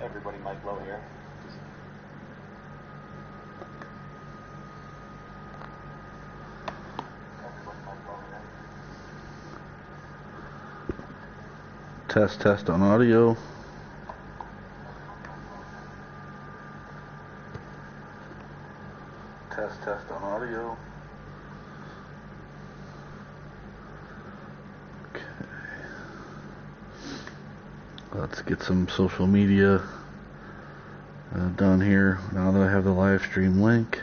everybody mic low here. Test on audio. Test on audio. Okay. Let's get some social media done here now that I have the live stream link.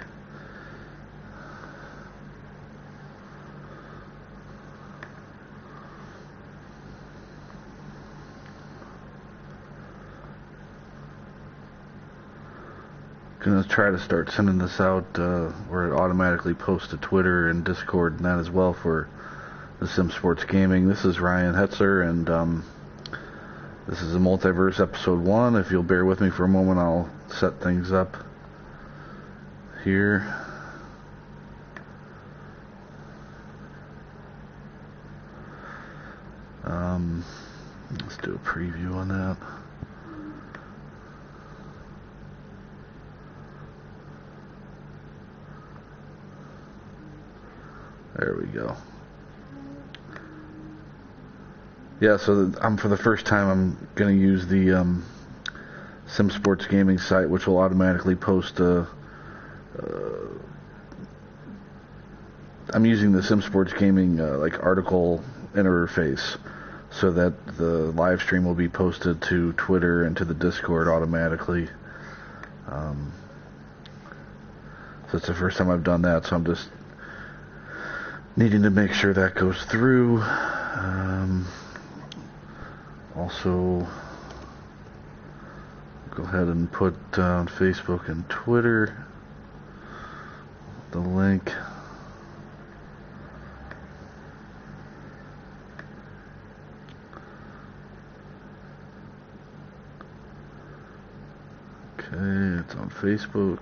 Gonna try to start sending this out where it automatically posts to Twitter and Discord and that as well for the Sim Sports Gaming. This is Ryan Hetzer, and this is a Multiverse Episode 1. If you'll bear with me for a moment, I'll set things up here. Let's do a preview on that. There we go. Yeah, so for the first time, I'm going to use the Sim Sports Gaming site, which will automatically post I'm using the Sim Sports Gaming like article interface, so that the live stream will be posted to Twitter and to the Discord automatically. So it's the first time I've done that, so I'm just needing to make sure that goes through. Also, go ahead and put on Facebook and Twitter the link. Okay, it's on Facebook,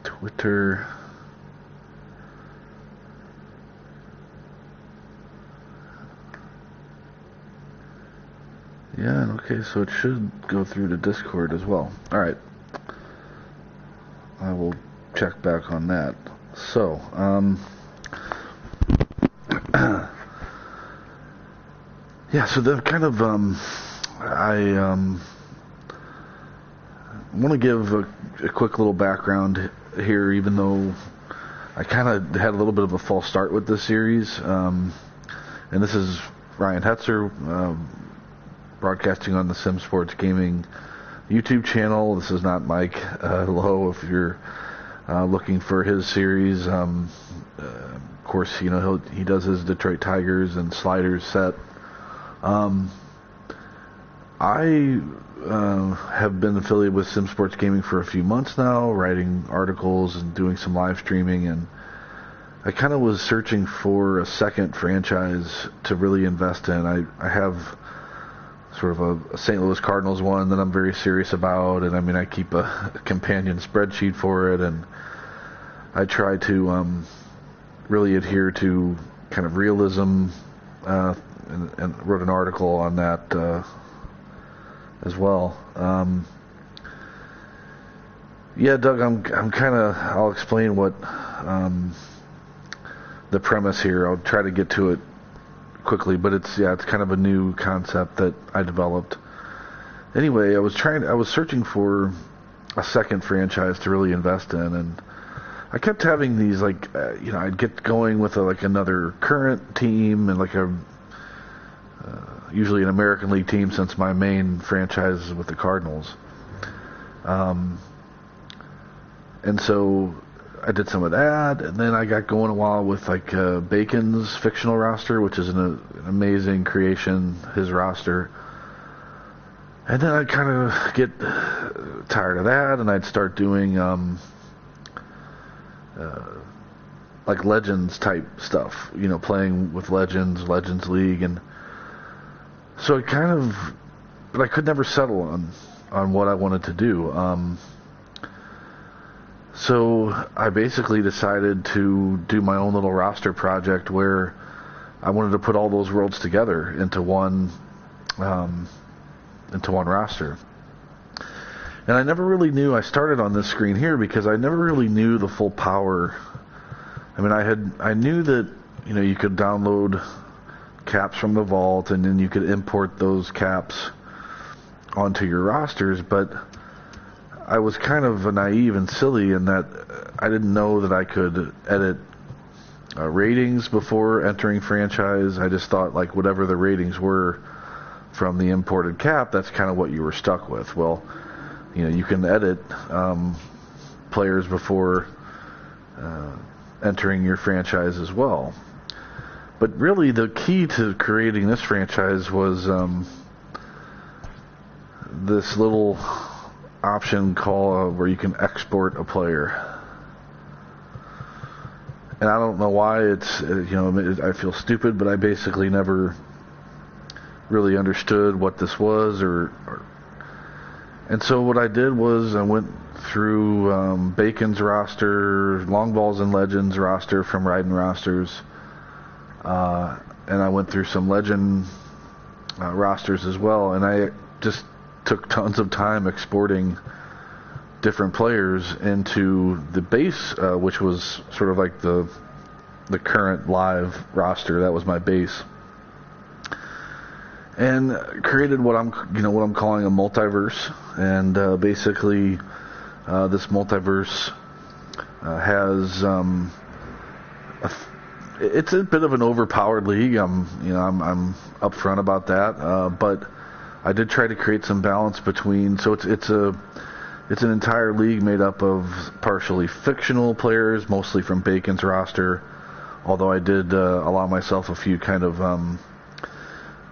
Twitter. Yeah, okay, so it should go through to Discord as well. Alright. I will check back on that. So, yeah, so the kind of, I want to give a quick little background here, even though I kind of had a little bit of a false start with this series. And this is Ryan Hetzer, broadcasting on the Sim Sports Gaming YouTube channel. This is not Mike Lowe. If you're looking for his series, of course, you know he does his Detroit Tigers and Sliders set. I have been affiliated with Sim Sports Gaming for a few months now, writing articles and doing some live streaming, and I kind of was searching for a second franchise to really invest in. I have sort of a St. Louis Cardinals one that I'm very serious about, and I mean I keep a companion spreadsheet for it, and I try to really adhere to kind of realism, and wrote an article on that as well. Yeah, Doug, I'm kind of, I'll explain what the premise here. I'll try to get to it quickly, but it's kind of a new concept that I developed. Anyway, I was searching for a second franchise to really invest in, and I kept having these I'd get going with another current team and usually an American League team, since my main franchise is with the Cardinals. And so I did some of that, and then I got going a while with Bacon's fictional roster, which is an amazing creation, his roster. And then I'd kind of get tired of that, and I'd start doing Legends type stuff, playing with Legends League, and so but I could never settle on what I wanted to do. So I basically decided to do my own little roster project where I wanted to put all those worlds together into one into one roster. And I never really knew, I started on this screen here because I never really knew the full power. I mean, I knew that, you could download caps from the vault and then you could import those caps onto your rosters, but I was kind of naive and silly in that I didn't know that I could edit ratings before entering franchise. I just thought like whatever the ratings were from the imported cap, that's kind of what you were stuck with. Well, you can edit players before entering your franchise as well. But really the key to creating this franchise was this little option called where you can export a player. And I don't know why it's, I feel stupid, but I basically never really understood what this was and so what I did was I went through Bacon's roster, Long Balls and Legends roster from Riding Rosters, and I went through some Legend rosters as well, and I just took tons of time exporting different players into the base, which was sort of like the current live roster. That was my base, and created what I'm calling a multiverse. And basically, this multiverse has it's a bit of an overpowered league. I'm upfront about that, but I did try to create some balance between. So it's an entire league made up of partially fictional players, mostly from Bacon's roster, although I did allow myself a few kind of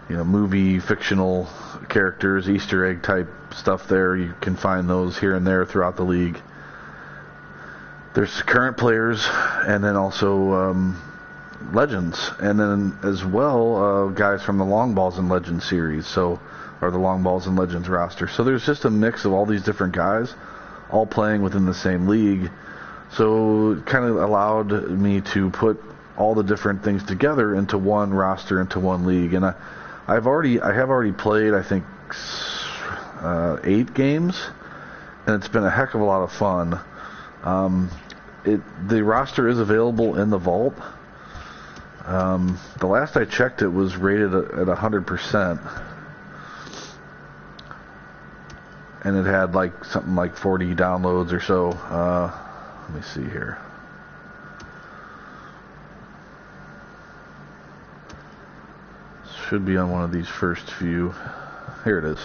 movie fictional characters, Easter egg type stuff there. You can find those here and there throughout the league. There's current players and then also legends, and then as well guys from the Long Balls and Legends series, or the Long Balls and Legends roster. So there's just a mix of all these different guys all playing within the same league. So it kind of allowed me to put all the different things together into one roster, into one league. And I have already played, I think, 8 games, and it's been a heck of a lot of fun. The roster is available in the vault. The last I checked, it was rated at 100%, and it had like something like 40 downloads or so. Let me see here. Should be on one of these first few. Here it is.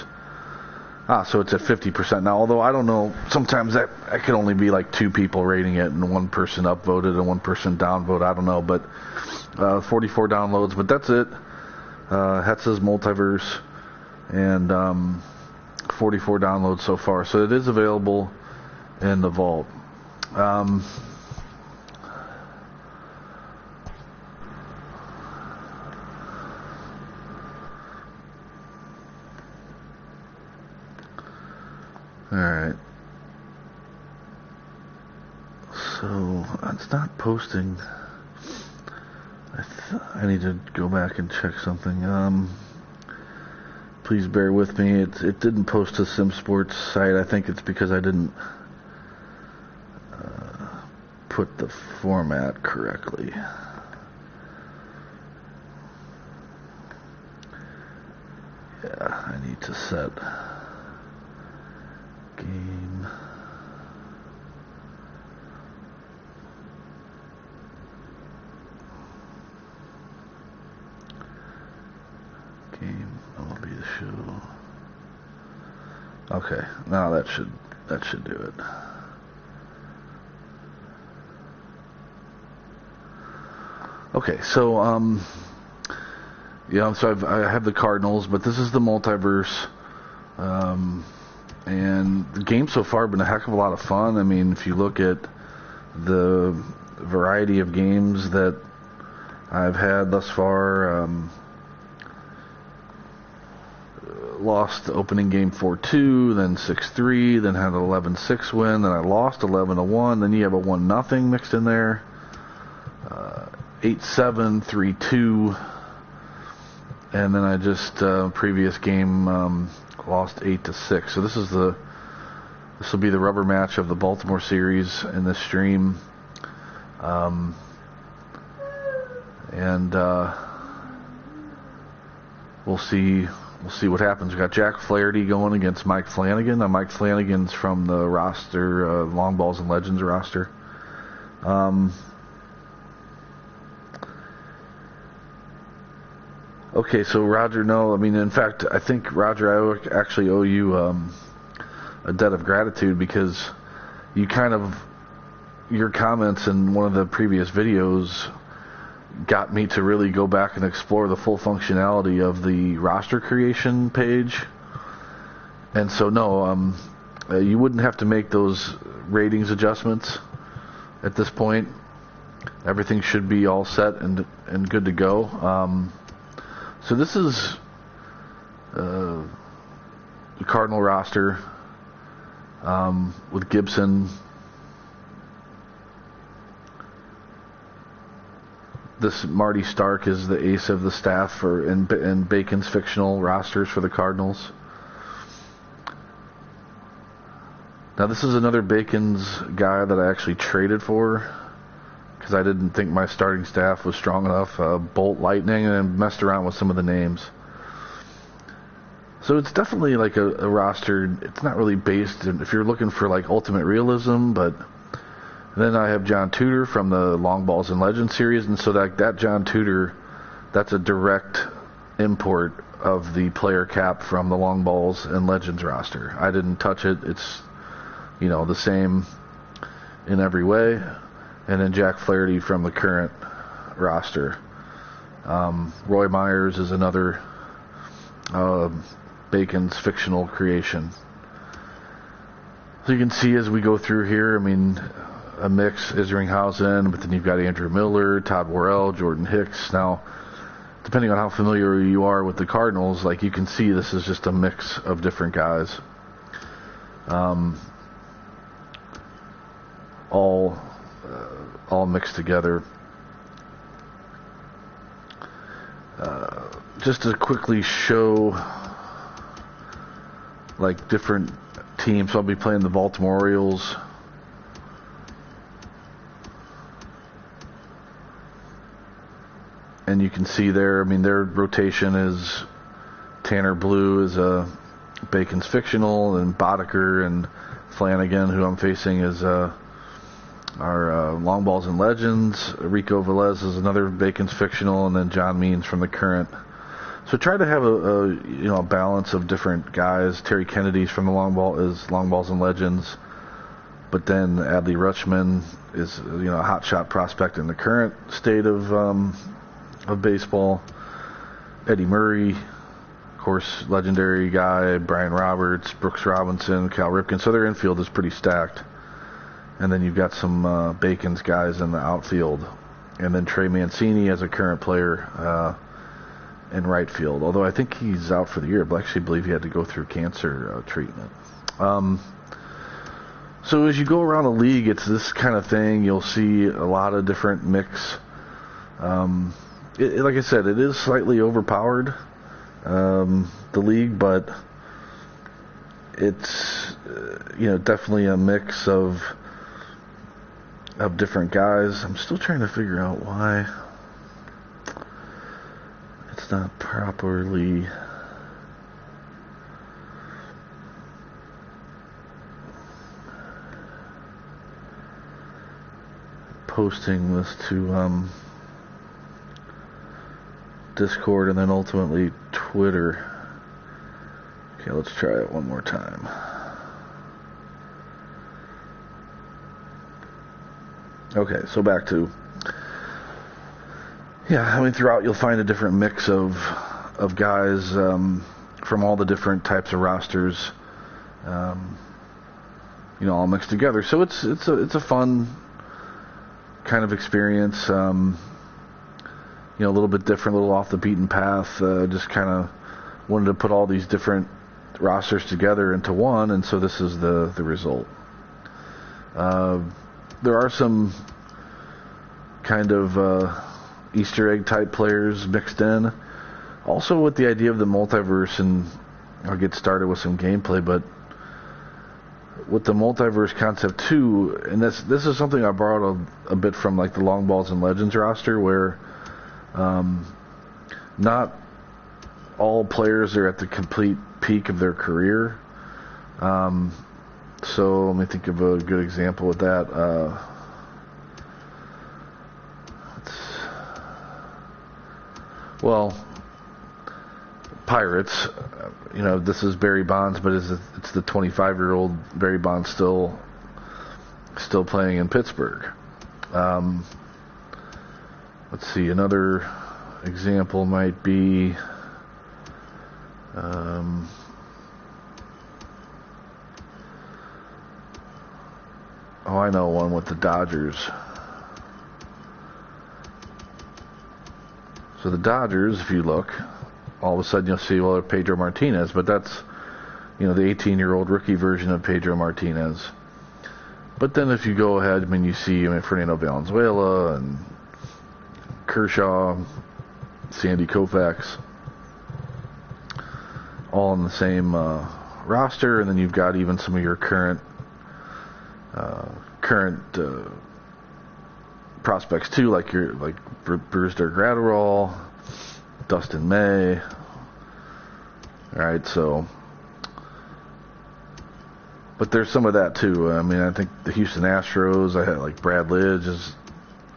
So it's at 50% now, although I don't know, sometimes that could only be like 2 people rating it and 1 person upvoted and 1 person downvoted, I don't know, but 44 downloads, but that's it. Hetz's Multiverse, and 44 downloads so far, so it is available in the vault. Alright, so it's not posting. I need to go back and check something. Please bear with me. It didn't post to SimSports site. I think it's because I didn't put the format correctly. Yeah, I need to set game. Game MLB The Show. Okay, now that should do it. Okay, so so I have the Cardinals, but this is the multiverse. And the game so far has been a heck of a lot of fun. I mean, if you look at the variety of games that I've had thus far, lost the opening game 4-2, then 6-3, then had an 11-6 win, then I lost 11-1, then you have a 1-0 mixed in there, 8-7, 3-2, and then I just previous game lost 8-6. So this will be the rubber match of the Baltimore series in this stream, and we'll see what happens. We got Jack Flaherty going against Mike Flanagan. Now Mike Flanagan's from the roster, Long Balls and Legends roster. Okay, so Roger, no, I mean, in fact, I think, Roger, I actually owe you a debt of gratitude, because you your comments in one of the previous videos got me to really go back and explore the full functionality of the roster creation page. And so, no, you wouldn't have to make those ratings adjustments at this point. Everything should be all set and good to go. So this is the Cardinal roster with Gibson. This Marty Stark is the ace of the staff in Bacon's fictional rosters for the Cardinals. Now this is another Bacon's guy that I actually traded for, because I didn't think my starting staff was strong enough. Bolt Lightning, and messed around with some of the names. So it's definitely like a roster. It's not really based in, if you're looking for like ultimate realism, but then I have John Tudor from the Long Balls and Legends series, and so that John Tudor, that's a direct import of the player cap from the Long Balls and Legends roster. I didn't touch it. It's, the same in every way. And then Jack Flaherty from the current roster. Roy Myers is another Bacon's fictional creation. So you can see as we go through here, I mean, a mix, Isringhausen, but then you've got Andrew Miller, Todd Worrell, Jordan Hicks. Now, depending on how familiar you are with the Cardinals, like you can see this is just a mix of different guys. All mixed together. Just to quickly show like different teams. So I'll be playing the Baltimore Orioles. And you can see there, I mean, their rotation is Tanner Blue is Bacon's fictional, and Boddicker and Flanagan, who I'm facing, is our Long Balls and Legends. Rico Velez is another Bacon's fictional, and then John Means from the current. So try to have a balance of different guys. Terry Kennedy's from the Long Balls and Legends, but then Adley Rutschman is a hot shot prospect in the current state of baseball. Eddie Murray, of course, legendary guy. Brian Roberts, Brooks Robinson, Cal Ripken. So their infield is pretty stacked. And then you've got some Bacon's guys in the outfield. And then Trey Mancini as a current player in right field. Although I think he's out for the year. I actually believe he had to go through cancer treatment. So as you go around the league, it's this kind of thing. You'll see a lot of different mix. Like I said, it is slightly overpowered, the league, but it's definitely a mix of different guys. I'm still trying to figure out why it's not properly posting this to Discord and then ultimately Twitter. Okay, let's try it one more time. Okay, so back to, throughout you'll find a different mix of guys from all the different types of rosters, all mixed together. So it's a fun kind of experience. A little bit different, a little off the beaten path. Just kind of wanted to put all these different rosters together into one, and so this is the result. There are some kind of Easter egg type players mixed in. Also with the idea of the multiverse, and I'll get started with some gameplay, but with the multiverse concept too, and this is something I borrowed a bit from like the Long Balls and Legends roster, where not all players are at the complete peak of their career. So let me think of a good example with that. Pirates, this is Barry Bonds, but it's the 25-year-old Barry Bonds still playing in Pittsburgh. Let's see, another example might be I know one with the Dodgers. So the Dodgers, if you look, all of a sudden you'll see, well, Pedro Martinez, but that's, the 18-year-old rookie version of Pedro Martinez. But then if you go ahead, you see Fernando Valenzuela and Kershaw, Sandy Koufax, all in the same roster, and then you've got even some of your current prospects too, like Brewster Gratterall, Dustin May. All right, so, but there's some of that too. I think the Houston Astros, I had like Brad Lidge is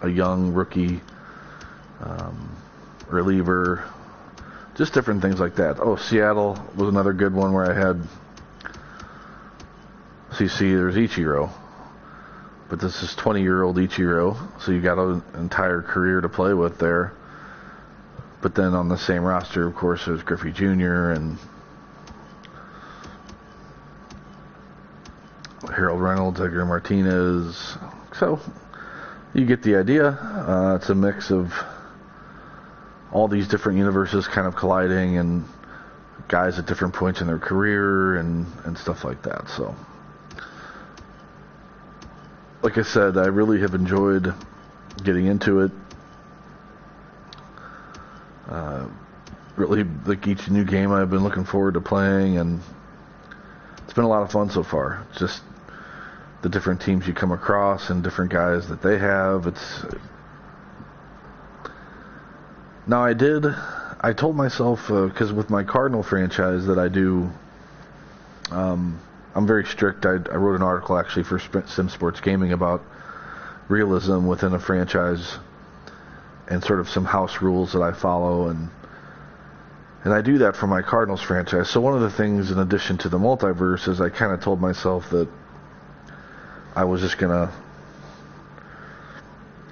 a young rookie reliever, just different things like that. Oh, Seattle was another good one where I had CC. There's Ichiro, but this is 20-year-old Ichiro, so you got an entire career to play with there. But then on the same roster, of course, there's Griffey Jr. and Harold Reynolds, Edgar Martinez. So you get the idea. It's a mix of all these different universes kind of colliding, and guys at different points in their career and stuff like that. So, like I said, I really have enjoyed getting into it. Really, like each new game I've been looking forward to playing, and it's been a lot of fun so far. Just the different teams you come across and different guys that they have. Now I told myself, because with my Cardinal franchise that I do, I'm very strict. I wrote an article actually for Sim Sports Gaming about realism within a franchise and sort of some house rules that I follow, and I do that for my Cardinals franchise. So one of the things, in addition to the multiverse, is I kind of told myself that I was just going to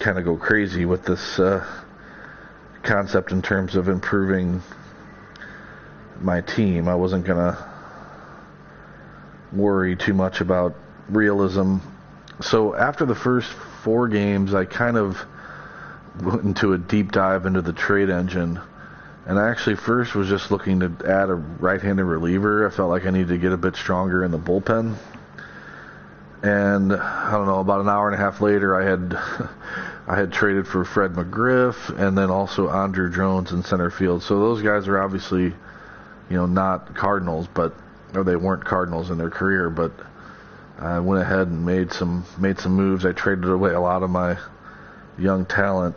kind of go crazy with this concept in terms of improving my team. I wasn't going to worry too much about realism. So after the first 4 games, I kind of went into a deep dive into the trade engine. And I actually first was just looking to add a right-handed reliever. I felt like I needed to get a bit stronger in the bullpen. And I don't know, about an hour and a half later, I had traded for Fred McGriff and then also Andrew Jones in center field. So those guys are obviously, not Cardinals, or they weren't Cardinals in their career. But I went ahead and made some moves. I traded away a lot of my young talent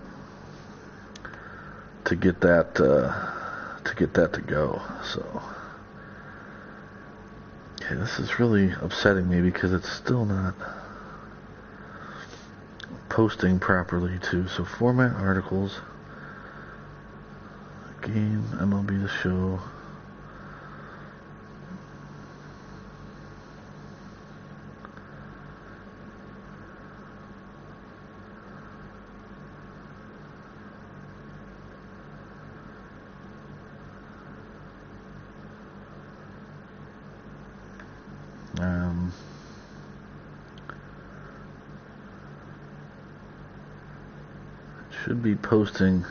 to get that to go. So, okay, this is really upsetting me because it's still not posting properly too. So format articles, game, MLB The Show. Should be posting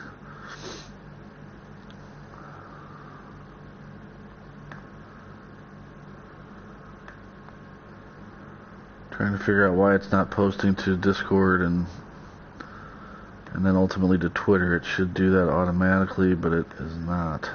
trying to figure out why it's not posting to Discord and then ultimately to Twitter. It should do that automatically, but it is not.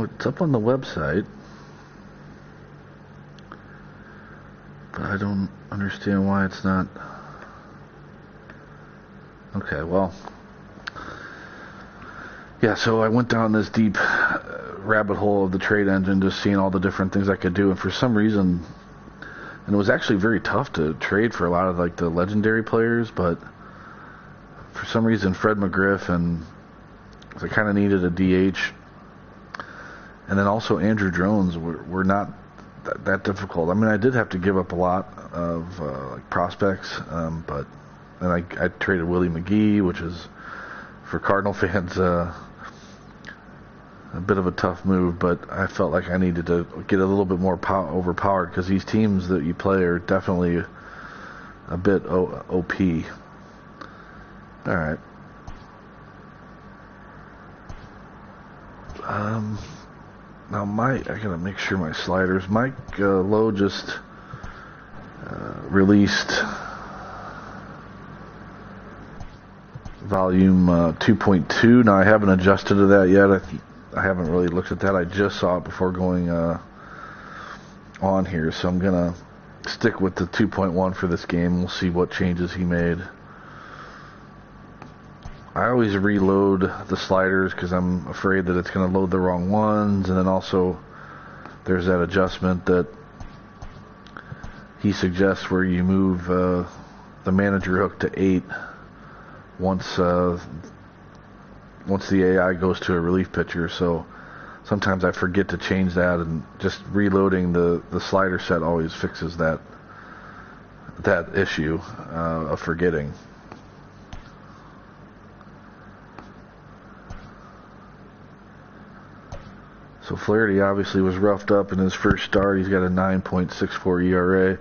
Well, it's up on the website, but I don't understand why it's not. Okay, well, yeah, so I went down this deep rabbit hole of the trade engine, just seeing all the different things I could do, and for some reason, and it was actually very tough to trade for a lot of like the legendary players, but for some reason Fred McGriff, and I kind of needed a DH, and then also Andrew Jones were not that difficult. I mean, I did have to give up a lot of like prospects, but then I traded Willie McGee, which is for Cardinal fans a bit of a tough move, but I felt like I needed to get a little bit more overpowered, because these teams that you play are definitely a bit OP. All right. Now I gotta make sure my sliders. Mike Lowe just released volume 2.2. Now I haven't adjusted to that yet. I haven't really looked at that. I just saw it before going on here, so I'm gonna stick with the 2.1 for this game. We'll see what changes he made. I always reload the sliders because I'm afraid that it's going to load the wrong ones, and then also there's that adjustment that he suggests where you move the manager hook to 8 once the AI goes to a relief pitcher. So sometimes I forget to change that, and just reloading the slider set always fixes that issue of forgetting. So Flaherty obviously was roughed up in his first start. He's got a 9.64 ERA.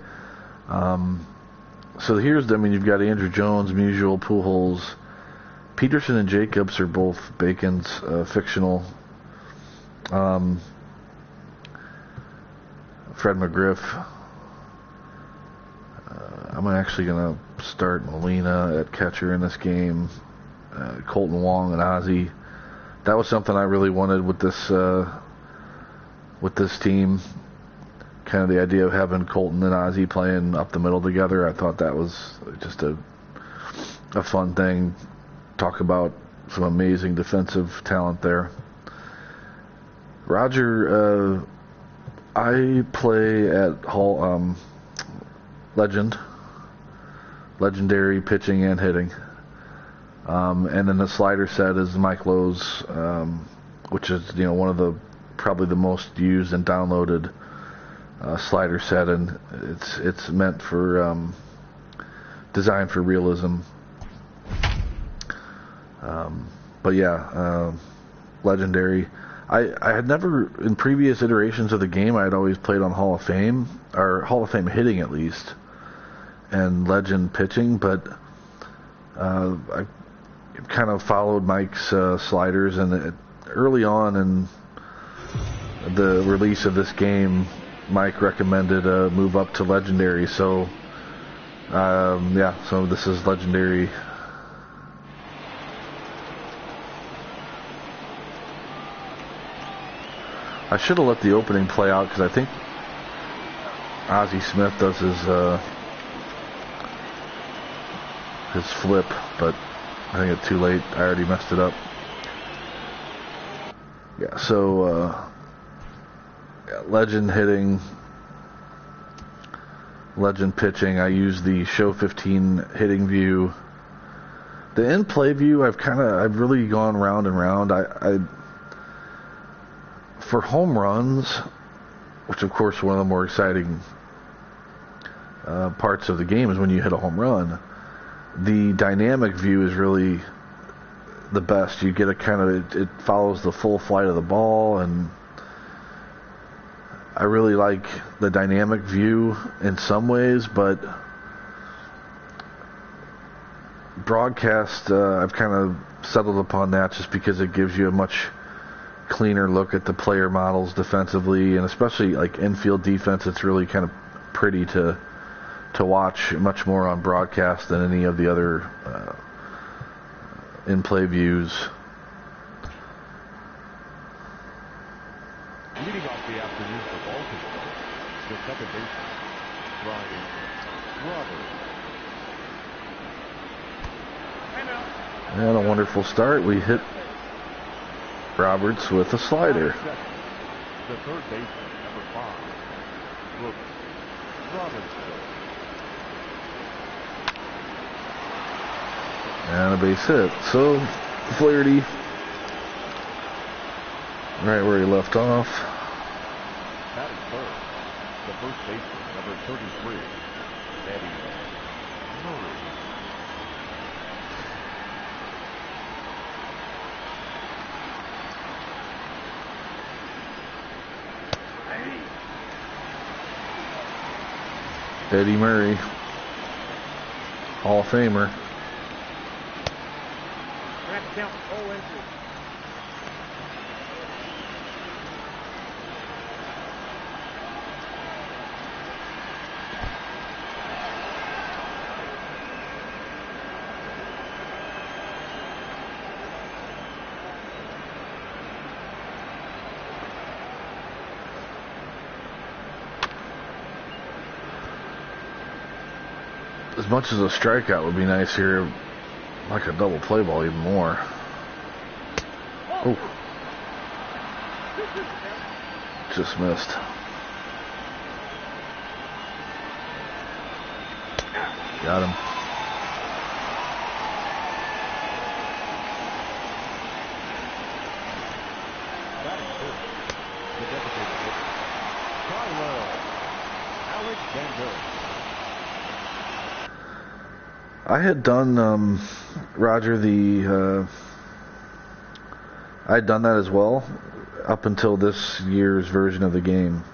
So here's, you've got Andrew Jones, Musial, Pujols. Peterson and Jacobs are both Bacon's fictional. Fred McGriff. I'm actually going to start Molina at catcher in this game. Colton Wong and Ozzie. That was something I really wanted with this team. Kind of the idea of having Colton and Ozzie playing up the middle together. I thought that was just a fun thing. Talk about some amazing defensive talent there. Roger, I play at legendary pitching and hitting. And then the slider set is Mike Lowe's, which is one of the probably the most used and downloaded slider set, and it's meant for designed for realism. But yeah, legendary. I had never, in previous iterations of the game, I had always played on Hall of Fame, or Hall of Fame hitting at least, and legend pitching, but I kind of followed Mike's sliders, and early on in the release of this game, Mike recommended a move up to legendary, so so this is legendary. I should have let the opening play out, because I think Ozzie Smith does his flip, but I think it's too late. I already messed it up. Yeah, so legend hitting, legend pitching. I use the show 15 hitting view. The in play view, I've really gone round and round. I for home runs, which of course one of the more exciting parts of the game is when you hit a home run. The dynamic view is really the best. You get a kind of, it follows the full flight of the ball, and I really like the dynamic view in some ways, but broadcast, I've kind of settled upon that just because it gives you a much cleaner look at the player models defensively, and especially like infield defense. It's really kind of pretty to watch, much more on broadcast than any of the other in-play views. continues for ball control. The second baseman, Ryan Roberts. And a wonderful start. We hit Roberts with a slider. The third baseman, number 5, Brooks Robinson. And a base hit. So Flaherty, right where he left off. Batting third, the first baseman, number 33, Eddie Murray. Eddie Murray, Hall of Famer. Count 0 entries. As much as a strikeout would be nice here, like a double play ball even more. Oh. Just missed. Got him. I had done, Roger, I had done that as well up until this year's version of the game.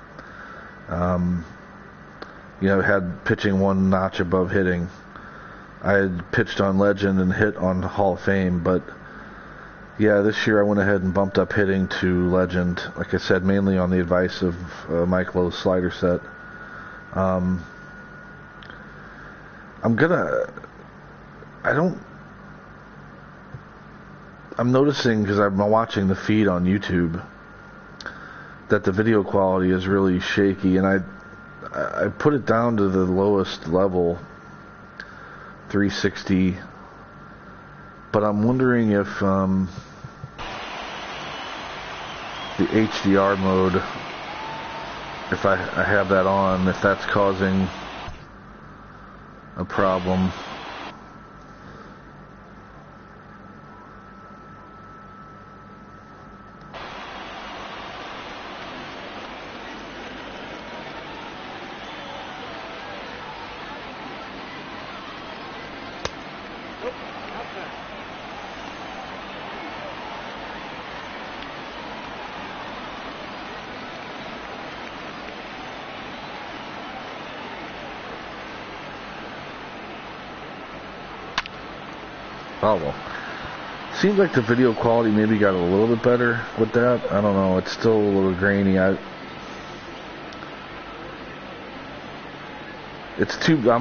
Had pitching one notch above hitting. I had pitched on Legend and hit on Hall of Fame, but yeah, this year I went ahead and bumped up hitting to Legend, like I said, mainly on the advice of Mike Lowe's slider set. I'm noticing, because I'm watching the feed on YouTube, that the video quality is really shaky, and I put it down to the lowest level, 360, but I'm wondering if the HDR mode, if I have that on, if that's causing a problem. Oh well. Seems like the video quality maybe got a little bit better with that. I don't know. It's still a little grainy. I'm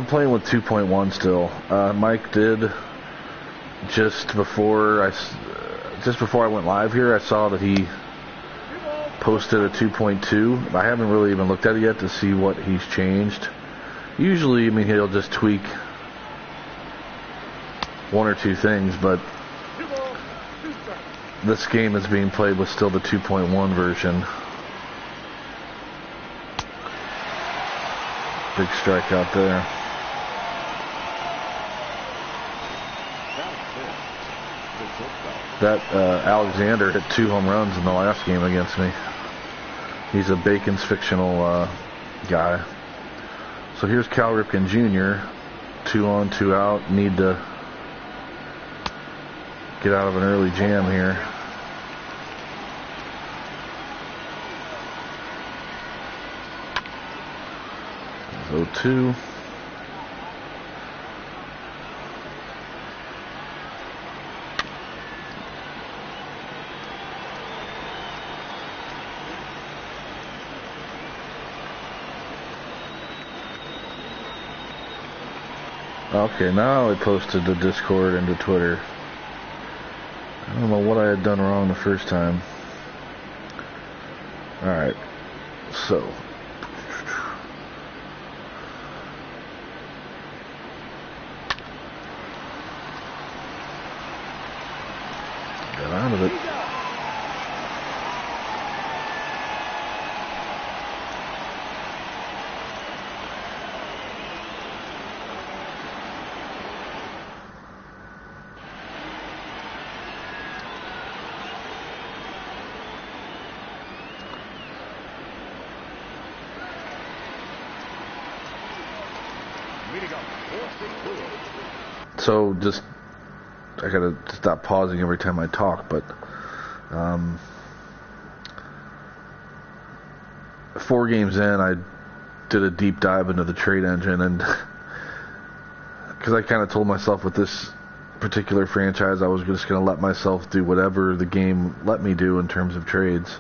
playing with 2.1 still. Mike did just before I went live here. I saw that he posted a 2.2. I haven't really even looked at it yet to see what he's changed. Usually, he'll just tweak one or two things, but this game is being played with still the 2.1 version. Big strikeout there. That Alexander hit 2 home runs in the last game against me. He's a Bacon's fictional guy. So here's Cal Ripken Jr. 2 on, 2 out. Need to get out of an early jam here. There's 0-2. Okay, now I posted the Discord into Twitter. I don't know what I had done wrong the first time. Alright. So, get out of it. So just, I gotta stop pausing every time I talk, but 4 games in, I did a deep dive into the trade engine, and because I kind of told myself with this particular franchise I was just going to let myself do whatever the game let me do in terms of trades,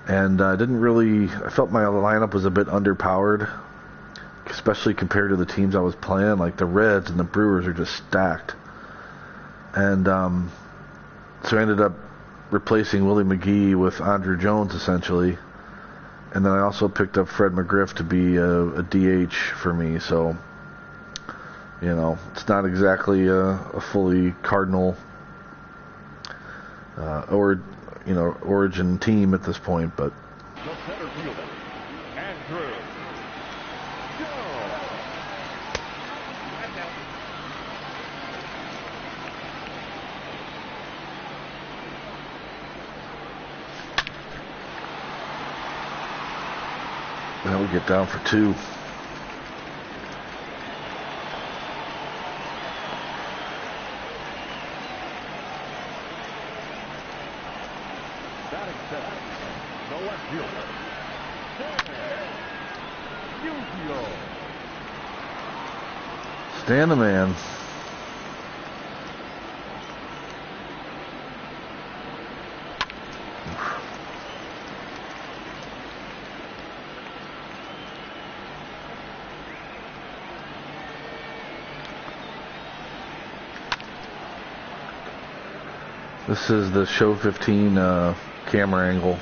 and I felt my lineup was a bit underpowered, especially compared to the teams I was playing. Like the Reds and the Brewers are just stacked. And so I ended up replacing Willie McGee with Andrew Jones, essentially. And then I also picked up Fred McGriff to be a DH for me. So, you know, it's not exactly a fully Cardinal origin team at this point, but The center fielder, Andrew. now we get down for 2. Batting seventh, the left fielder, Yuzio. Stan the man. This is the Show 15 camera angle.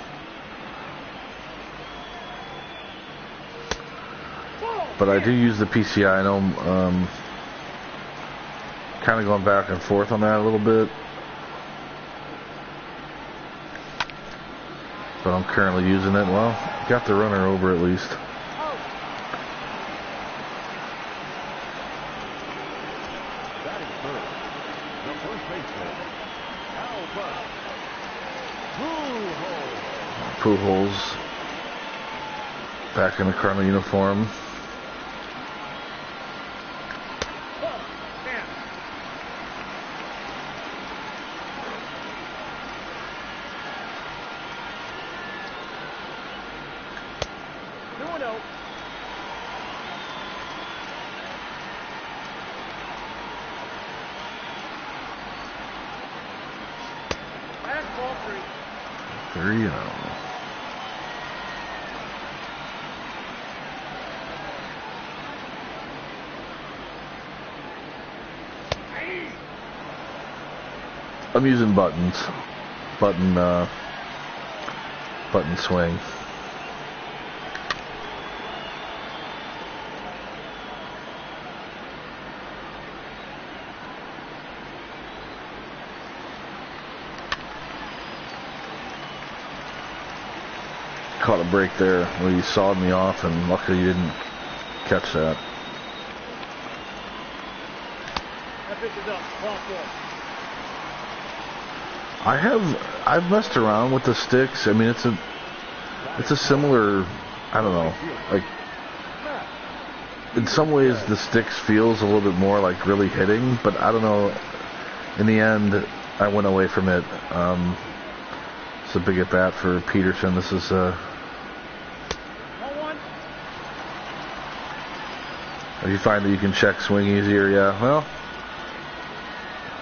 But I do use the PCI. I know I'm kind of going back and forth on that a little bit. But I'm currently using it. Well, got the runner over at least. Batting third, the first baseman, Albert Pujols. Pujols back in the Cardinal uniform. Ball 3. 3-0. I'm using buttons. Button swing. Caught a break there where you sawed me off, and luckily you didn't catch that. That pitch is up. Ball 4. I've messed around with the sticks. I mean, it's a similar, I don't know, like in some ways the sticks feels a little bit more like really hitting, but I don't know. In the end, I went away from it. It's a big at bat for Peterson. This is you find that you can check swing easier, yeah. Well,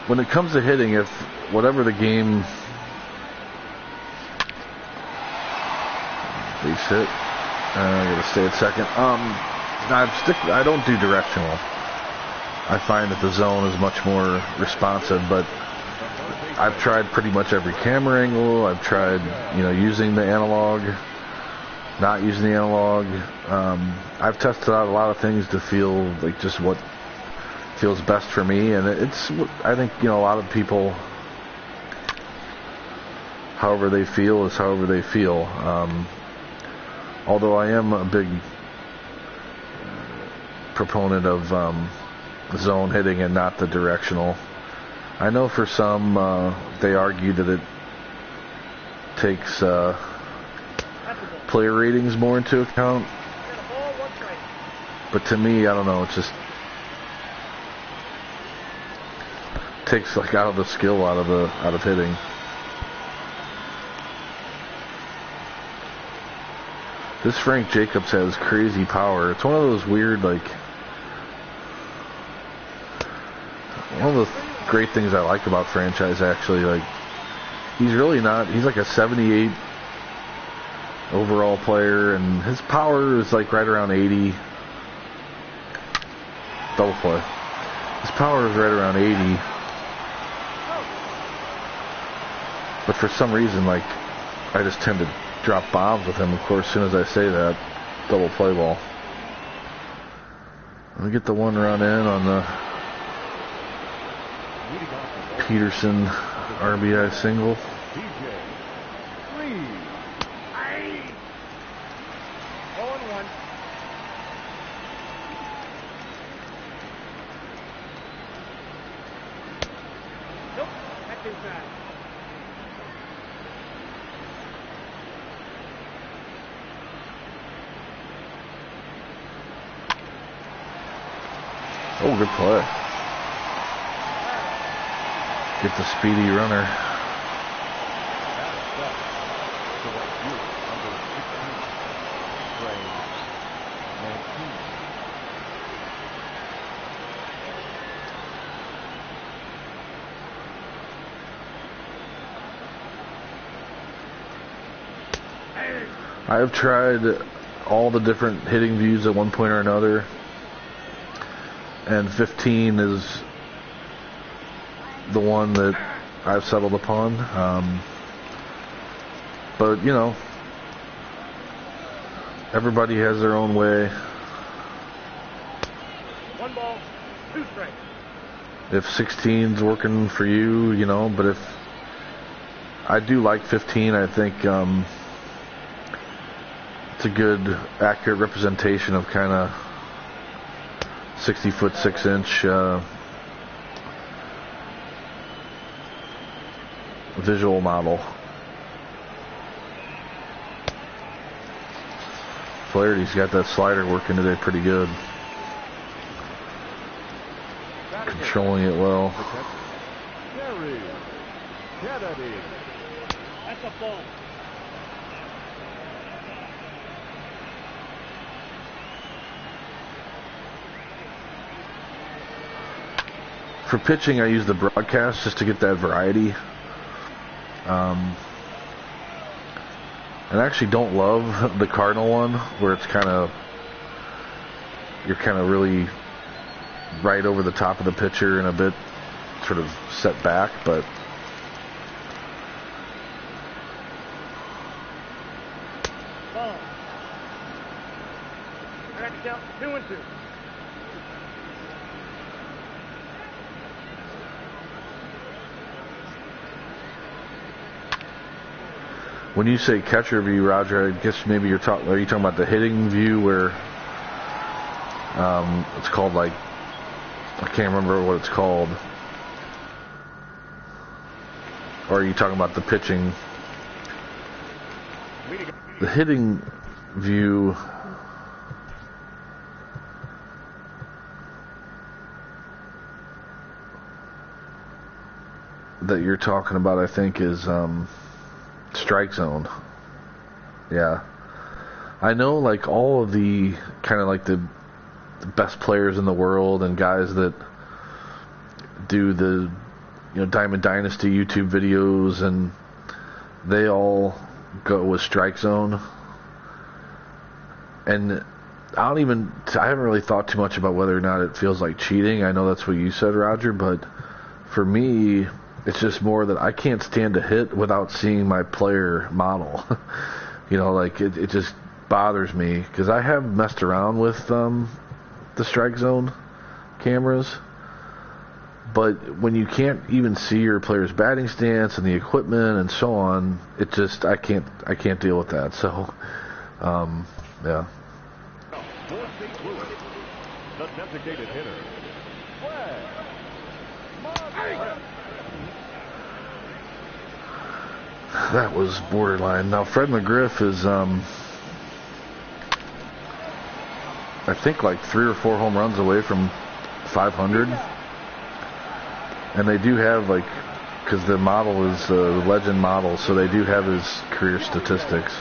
when it comes to hitting, if whatever the game base hit, I gotta stay at second. I don't do directional. I find that the zone is much more responsive, but I've tried pretty much every camera angle. I've tried, using the analog. not using the analog. I've tested out a lot of things to feel like just what feels best for me, and it's, I think, a lot of people, however they feel is however they feel. Although I am a big proponent of zone hitting and not the directional. I know for some they argue that it takes player ratings more into account, but to me, I don't know, it just takes like out of the skill out of hitting. This Frank Jacobs has crazy power. It's one of those weird, like, one of the great things I like about franchise, actually. Like, he's really not, he's like a 78 overall player, and his power is like right around 80. Double play. His power is right around 80. But for some reason, like, I just tend to drop bombs with him. Of course, as soon as I say that, double play ball. We get the one run in on the Peterson RBI single. Oh, good play. Get the speedy runner. I have tried all the different hitting views at one point or another, and 15 is the one that I've settled upon. But, everybody has their own way. 1 ball, 2 strikes. If 16's working for you, but if I do like 15, I think it's a good, accurate representation of kind of 60-foot, 6-inch visual model. Flaherty's got that slider working today pretty good. Controlling it well. That's a ball. For pitching, I use the broadcast just to get that variety. And I actually don't love the Cardinal one, where it's you're kind of really right over the top of the pitcher and a bit sort of set back, but Ball. Strike count 2-2. when you say catcher view, Roger, I guess maybe are you talking about the hitting view where it's called, like, I can't remember what it's called. Or are you talking about the pitching? The hitting view that you're talking about, I think, is strike zone. Yeah. I know, like, all of the kind of like the best players in the world and guys that do the Diamond Dynasty YouTube videos, and they all go with strike zone. And I haven't really thought too much about whether or not it feels like cheating. I know that's what you said, Roger, but for me, it's just more that I can't stand a hit without seeing my player model. Like, it just bothers me because I have messed around with the strike zone cameras, but when you can't even see your player's batting stance and the equipment and so on, it just I can't deal with that. So yeah. The designated hitter. That was borderline. Now Fred McGriff is I think like 3 or 4 home runs away from 500, and they do have like, because the model is the legend model, so they do have his career statistics.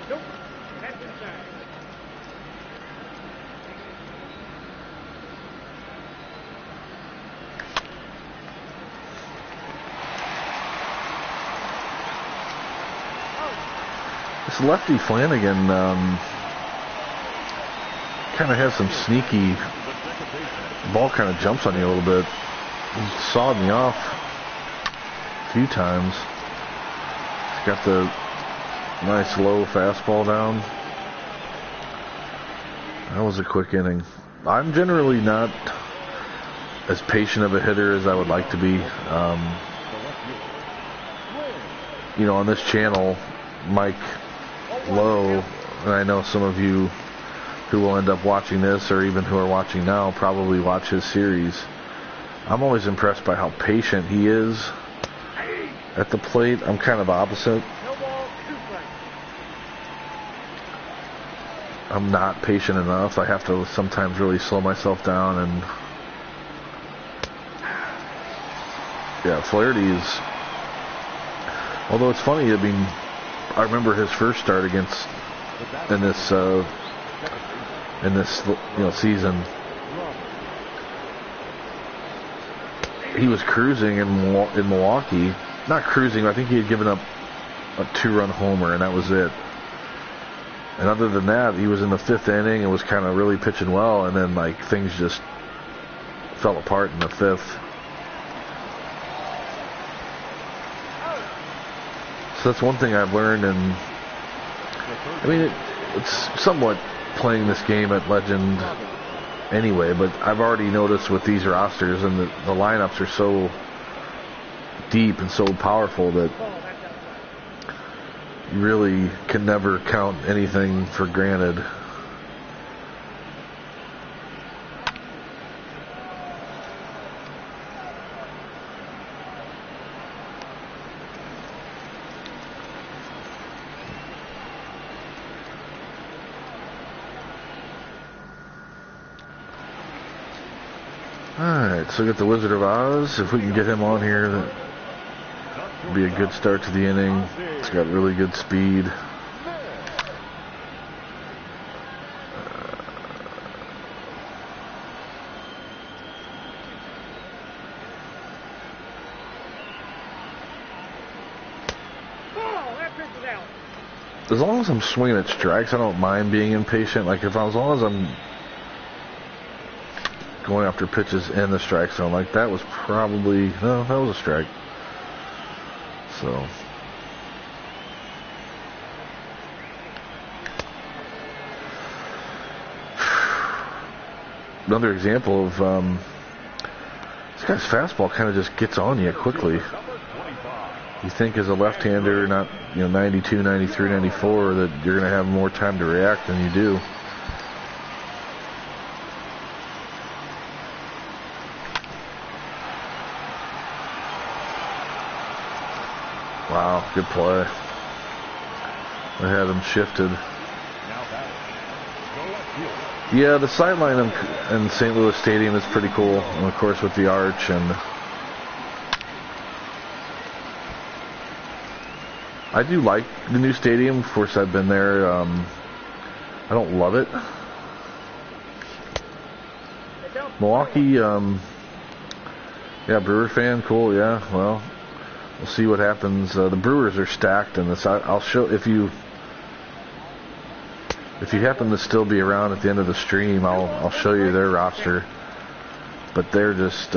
Nope. That's inside. This lefty Flanagan kind of has some sneaky, ball kind of jumps on you a little bit. He sawed me off a few times. He's got the nice low fastball down. That was a quick inning. I'm generally not as patient of a hitter as I would like to be. You know, on this channel, Mike Lowe, and I know some of you who will end up watching this or even who are watching now probably watch his series. I'm always impressed by how patient he is at the plate. I'm kind of opposite. No ball, 2 strikes. I'm not patient enough. I have to sometimes really slow myself down, and yeah, Flaherty's, although it's funny, I mean, I remember his first start against in this season. He was cruising in Milwaukee. Not cruising, I think he had given up a 2-run homer, and that was it. And other than that, he was in the 5th inning and was kind of really pitching well, and then like things just fell apart in the 5th. So that's one thing I've learned, and I mean it's somewhat playing this game at Legend anyway, but I've already noticed with these rosters and the lineups are so deep and so powerful that you really can never count anything for granted. Alright, so we got the Wizard of Oz. If we can get him on here, that would be a good start to the inning. It's got really good speed. As long as I'm swinging at strikes, I don't mind being impatient. Like as long as I'm going after pitches in the strike zone, like that was probably, no, that was a strike. So another example of this guy's fastball kind of just gets on you quickly. You think as a left-hander, not 92, 93, 94, that you're going to have more time to react than you do. Wow, good play. I had him shifted. Yeah, the sideline in St. Louis Stadium is pretty cool, and of course with the arch, and I do like the new stadium. Of course, I've been there. I don't love it. Milwaukee, yeah, Brewer fan, cool, yeah, well, we'll see what happens. The Brewers are stacked in this. I'll show, if you happen to still be around at the end of the stream, I'll show you their roster. But they're just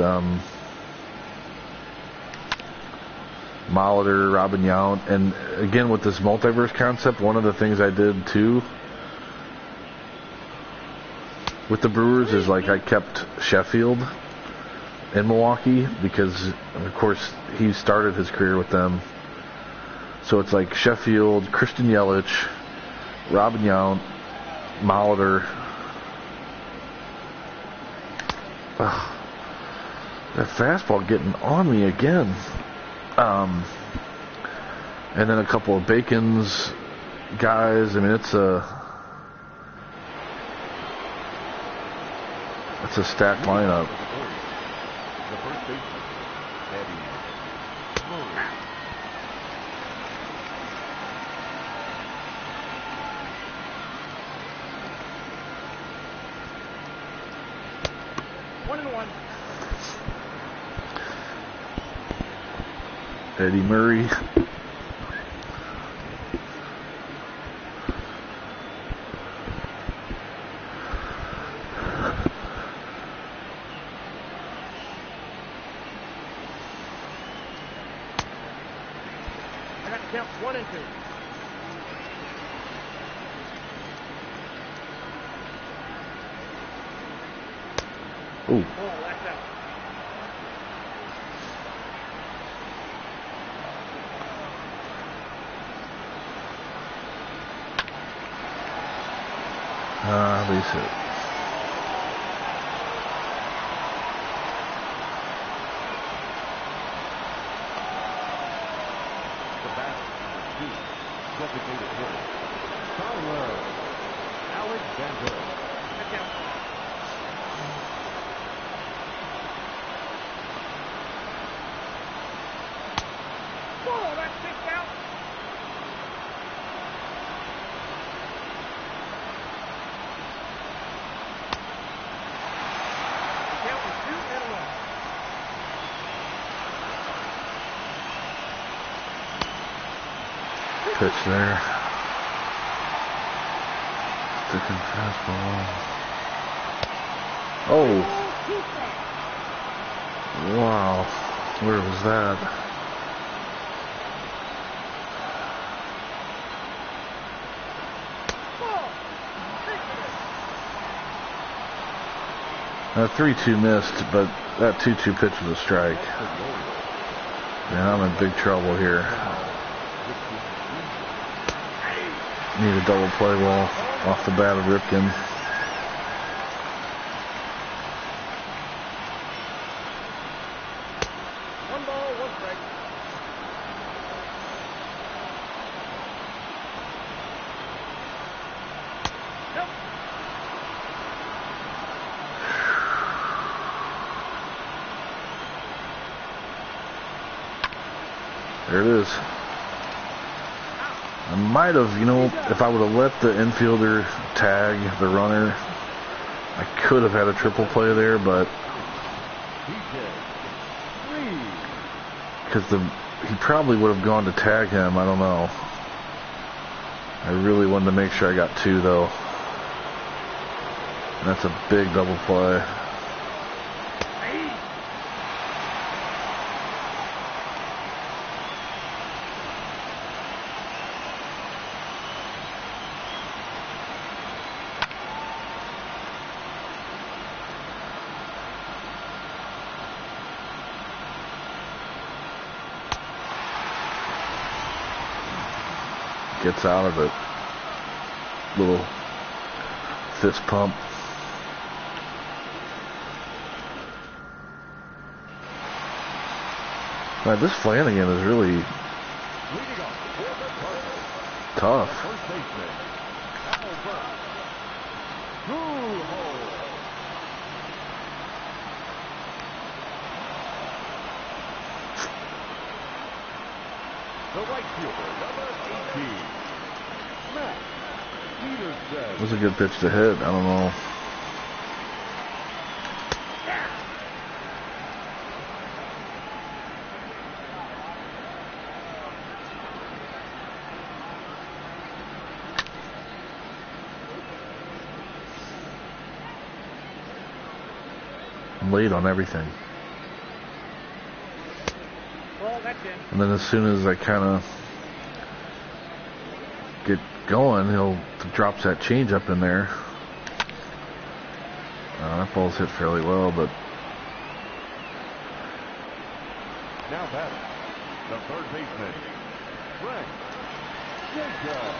Molitor, Robin Yount, and again with this multiverse concept, one of the things I did too with the Brewers is like I kept Sheffield in Milwaukee because of course he started his career with them. So it's like Sheffield, Christian Yelich, Robin Yount, Molitor. Ugh, that fastball getting on me again. And then a couple of Bacon's guys. I mean, it's a stacked lineup. The first baseman, Eddie Murray. 1-1. Eddie Murray. I got to count 1 and 2. Ooh. Ball, that's out. Base hit. The batter, number 2, designated hitter, Tyler Alexander. That's out. Ball, that's kicked out. The count was 2-1. Pitch there. Sticking fastball. Oh, wow. Where was that? Ball. That 3-2 missed, but that 2-2 pitch was a strike. Man, I'm in big trouble here. Need a double play ball off the bat of Ripken. One ball, one strike. Nope. There it is. I might have, if I would have let the infielder tag the runner, I could have had a triple play there, but because he probably would have gone to tag him. I don't know. I really wanted to make sure I got 2 though. And that's a big double play. Gets out of it. Little fist pump. Man, this Flanagan is really tough. The right fielder, number 18, Matt Peterson. It was a good pitch to hit. I don't know. I'm late on everything. Ball, that's in. And then as soon as I kind of get going, he'll drops that change up in there. That ball's hit fairly well, but Now batting, the third baseman, Frank Jacob.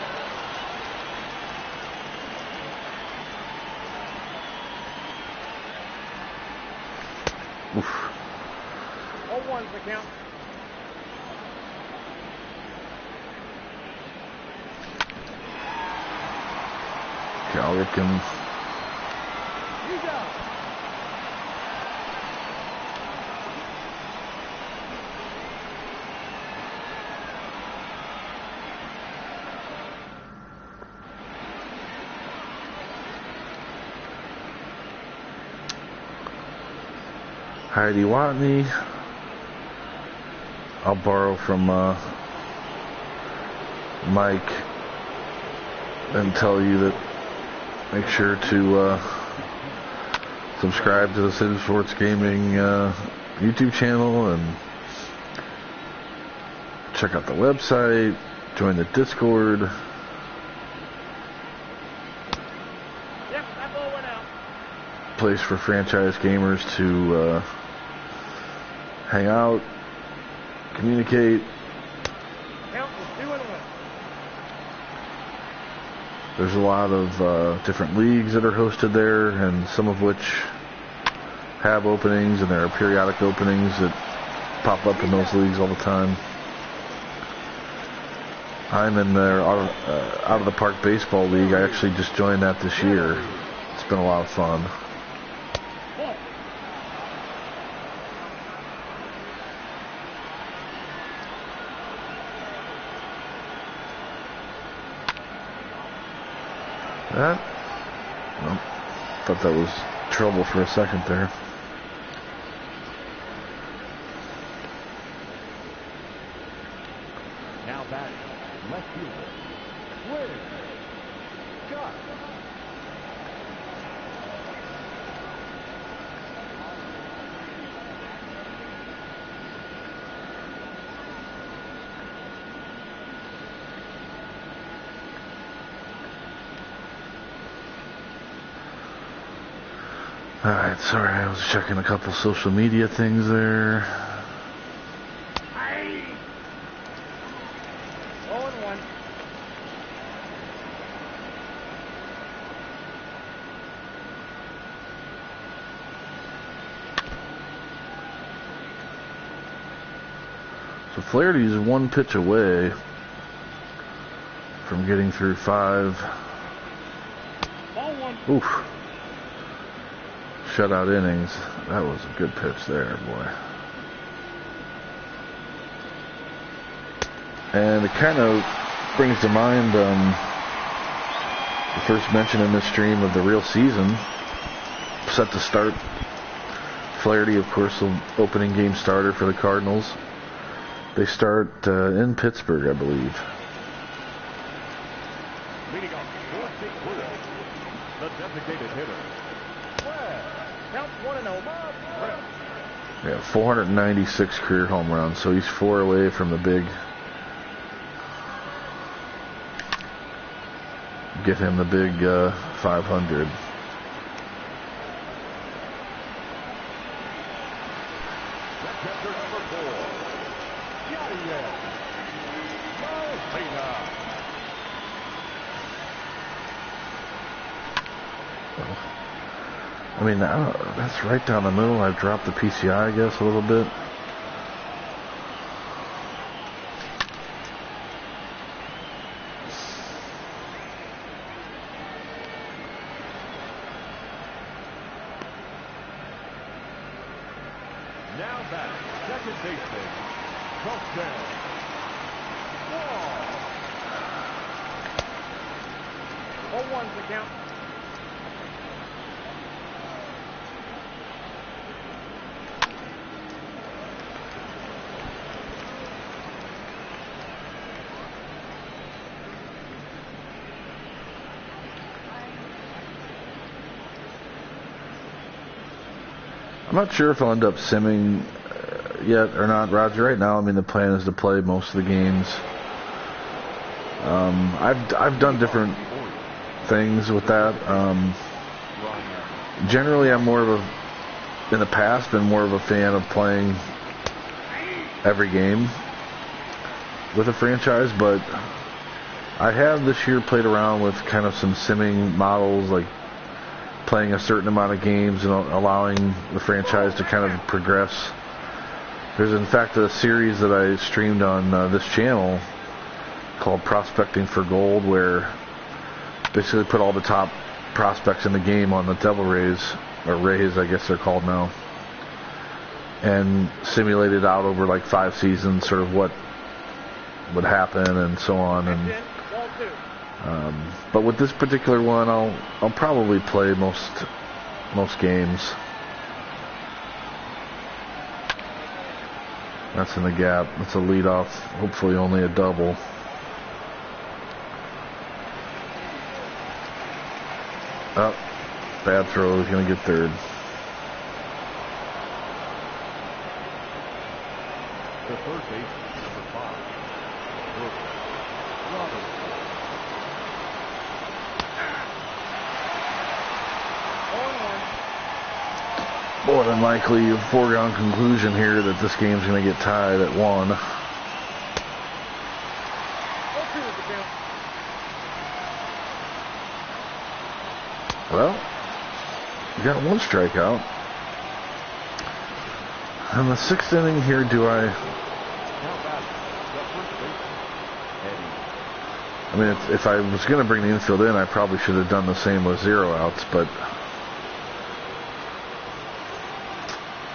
oof. 0-1's the count. Cal Ripken. He's out. Heidi Watney. I'll borrow from Mike and tell you that make sure to subscribe to the Sim Sports Gaming YouTube channel and check out the website, join the Discord. Yep, that ball went out. Place for franchise gamers to hang out, communicate. Count is 2-1. There's a lot of different leagues that are hosted there, and some of which have openings, and there are periodic openings that pop up in those leagues all the time. I'm in their out of the park baseball league. I actually just joined that this year. It's been a lot of fun. Ball. That? Well, thought that was trouble for a second there. Now batting, left fielder, Win Scott. Alright, sorry, I was checking a couple social media things there. 0-1. So Flaherty's one pitch away from getting through 5. Ball 1. Oof. Shutout innings. That was a good pitch there, boy. And it kind of brings to mind the first mention in this stream of the real season. Set to start. Flaherty, of course, the opening game starter for the Cardinals. They start in Pittsburgh, I believe. Leading off, 4-6 Williams, the designated hitter. Count 1-0. Yeah, 496 career home runs, so he's 4 away from the big. Get him the big 500. That's after number 4. Yadier. Molina. I mean, that's right down the middle. I've dropped the PCI, I guess, a little bit. Now back, second baseman, Justin Wall. 0-1's the count. I'm not sure if I'll end up simming yet or not, Roger. Right now, I mean, the plan is to play most of the games. I've done different things with that. Generally, I'm more of a, in the past, been more of a fan of playing every game with a franchise, but I have this year played around with kind of some simming models, like playing a certain amount of games and allowing the franchise to kind of progress. There's in fact a series that I streamed on this channel called Prospecting for Gold, where basically put all the top prospects in the game on the Devil Rays, or Rays I guess they're called now, and simulated out over like 5 seasons sort of what would happen and so on. And but with this particular one, I'll probably play most games. That's in the gap. That's a leadoff. Hopefully only a double. Oh, bad throw. He's going to get third. The third baseman, number 5, Robert. More than likely a foregone conclusion here that this game's going to get tied at 1. Well, you got 1 strikeout. In the 6th inning here, do I... I mean, if I was going to bring the infield in, I probably should have done the same with 0 outs, but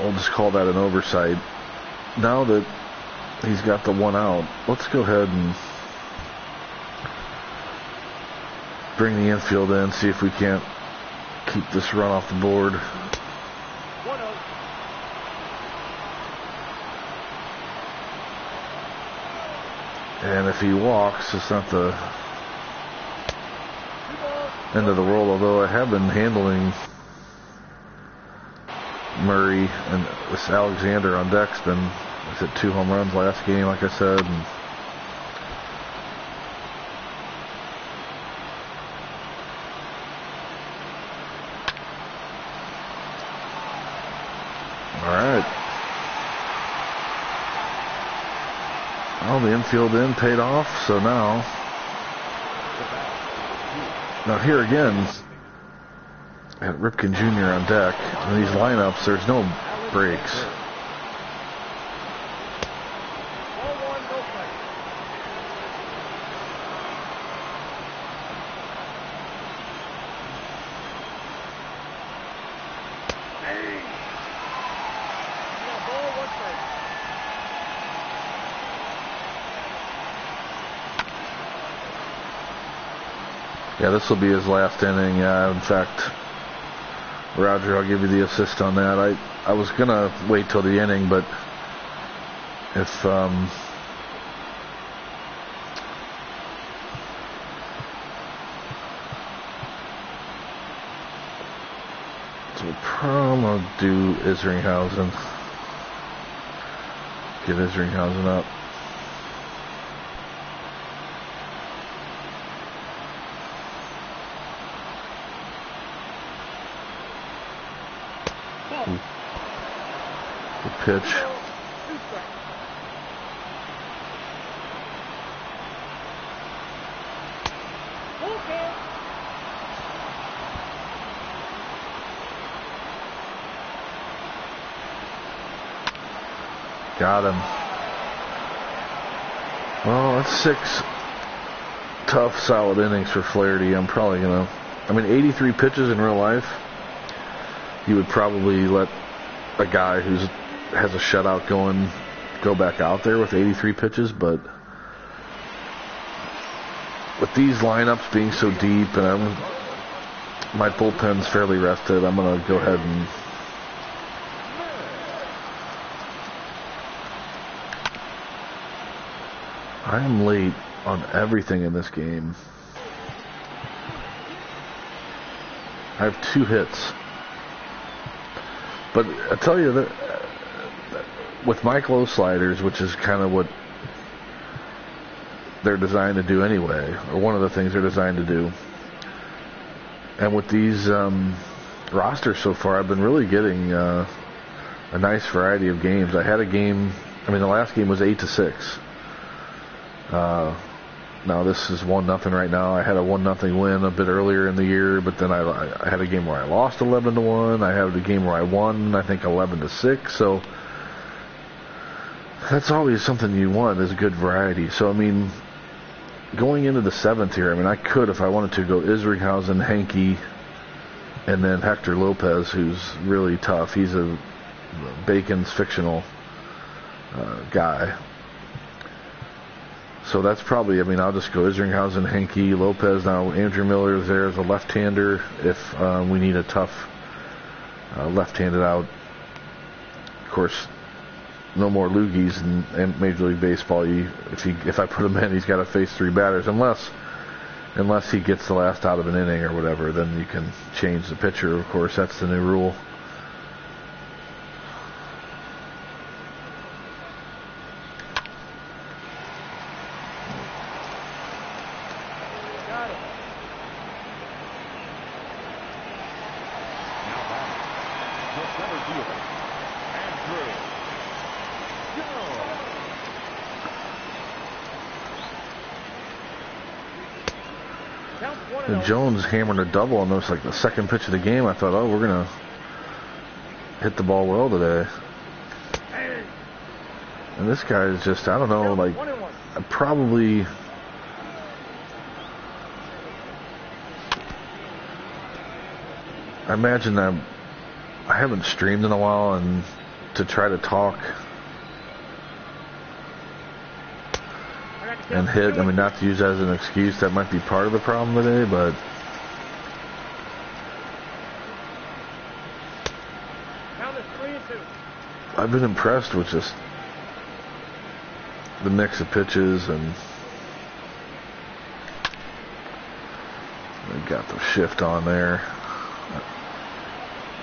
we'll just call that an oversight. Now that he's got the 1 out, let's go ahead and bring the infield in, see if we can't keep this run off the board. 1-0. And if he walks, it's not the end of the world, although I have been handling Murray, and this Alexander on deck's been, was it 2 home runs last game, like I said. And all right. Well, the infield in paid off, so now here again, at Ripken Jr. on deck. In these lineups, there's no breaks. Yeah, this will be his last inning. In fact, Roger, I'll give you the assist on that. I was going to wait till the inning, but if so we'll probably do Isringhausen. Get Isringhausen up. Good pitch. Got him. Well, that's 6 tough, solid innings for Flaherty. I'm probably going to... I mean, 83 pitches in real life, you would probably let a guy who has a shutout go back out there with 83 pitches, but with these lineups being so deep and my bullpen's fairly rested, I'm going to go ahead and I am late on everything in this game. I have 2 hits. But I tell you that with my close sliders, which is kind of what they're designed to do anyway, or one of the things they're designed to do, and with these rosters so far, I've been really getting a nice variety of games. I had a game, the last game was 8-6. Now this is 1-0 right now. I had a 1-0 win a bit earlier in the year, but then I had a game where I lost 11-1. I had a game where I won, I think 11-6. So that's always something you want, is good variety. So going into the 7th here, I could, if I wanted to, go Isringhausen, Henke, and then Hector Lopez, who's really tough. He's a Bacon's fictional guy. So that's probably, I'll just go Isringhausen, Henke, Lopez. Now, Andrew Miller is there as a left-hander if we need a tough left-handed out. Of course, no more loogies in Major League Baseball. If I put him in, he's got to face 3 batters. Unless he gets the last out of an inning or whatever, then you can change the pitcher. Of course, that's the new rule. And Jones hammering a double on those, like the second pitch of the game. I thought, we're going to hit the ball well today. And this guy is just, I don't know, probably... I imagine I haven't streamed in a while, and to try to talk and hit, not to use that as an excuse, that might be part of the problem today, but I've been impressed with just the mix of pitches, and we got the shift on there.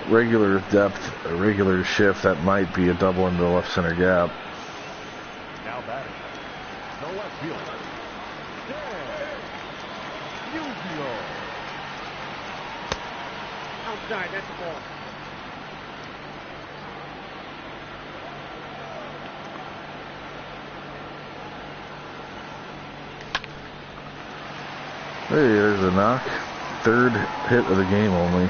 Regular depth, a regular shift, that might be a double into the left center gap. Now batting. The left fielder. Outside, that's the ball. Hey, there's a knock. 3rd hit of the game only.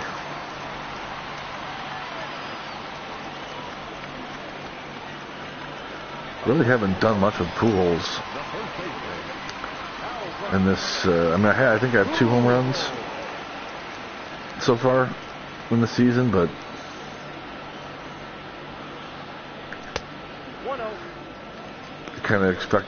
Really haven't done much with Pujols in this. I think I have 2 home runs so far in the season, but kind of expect.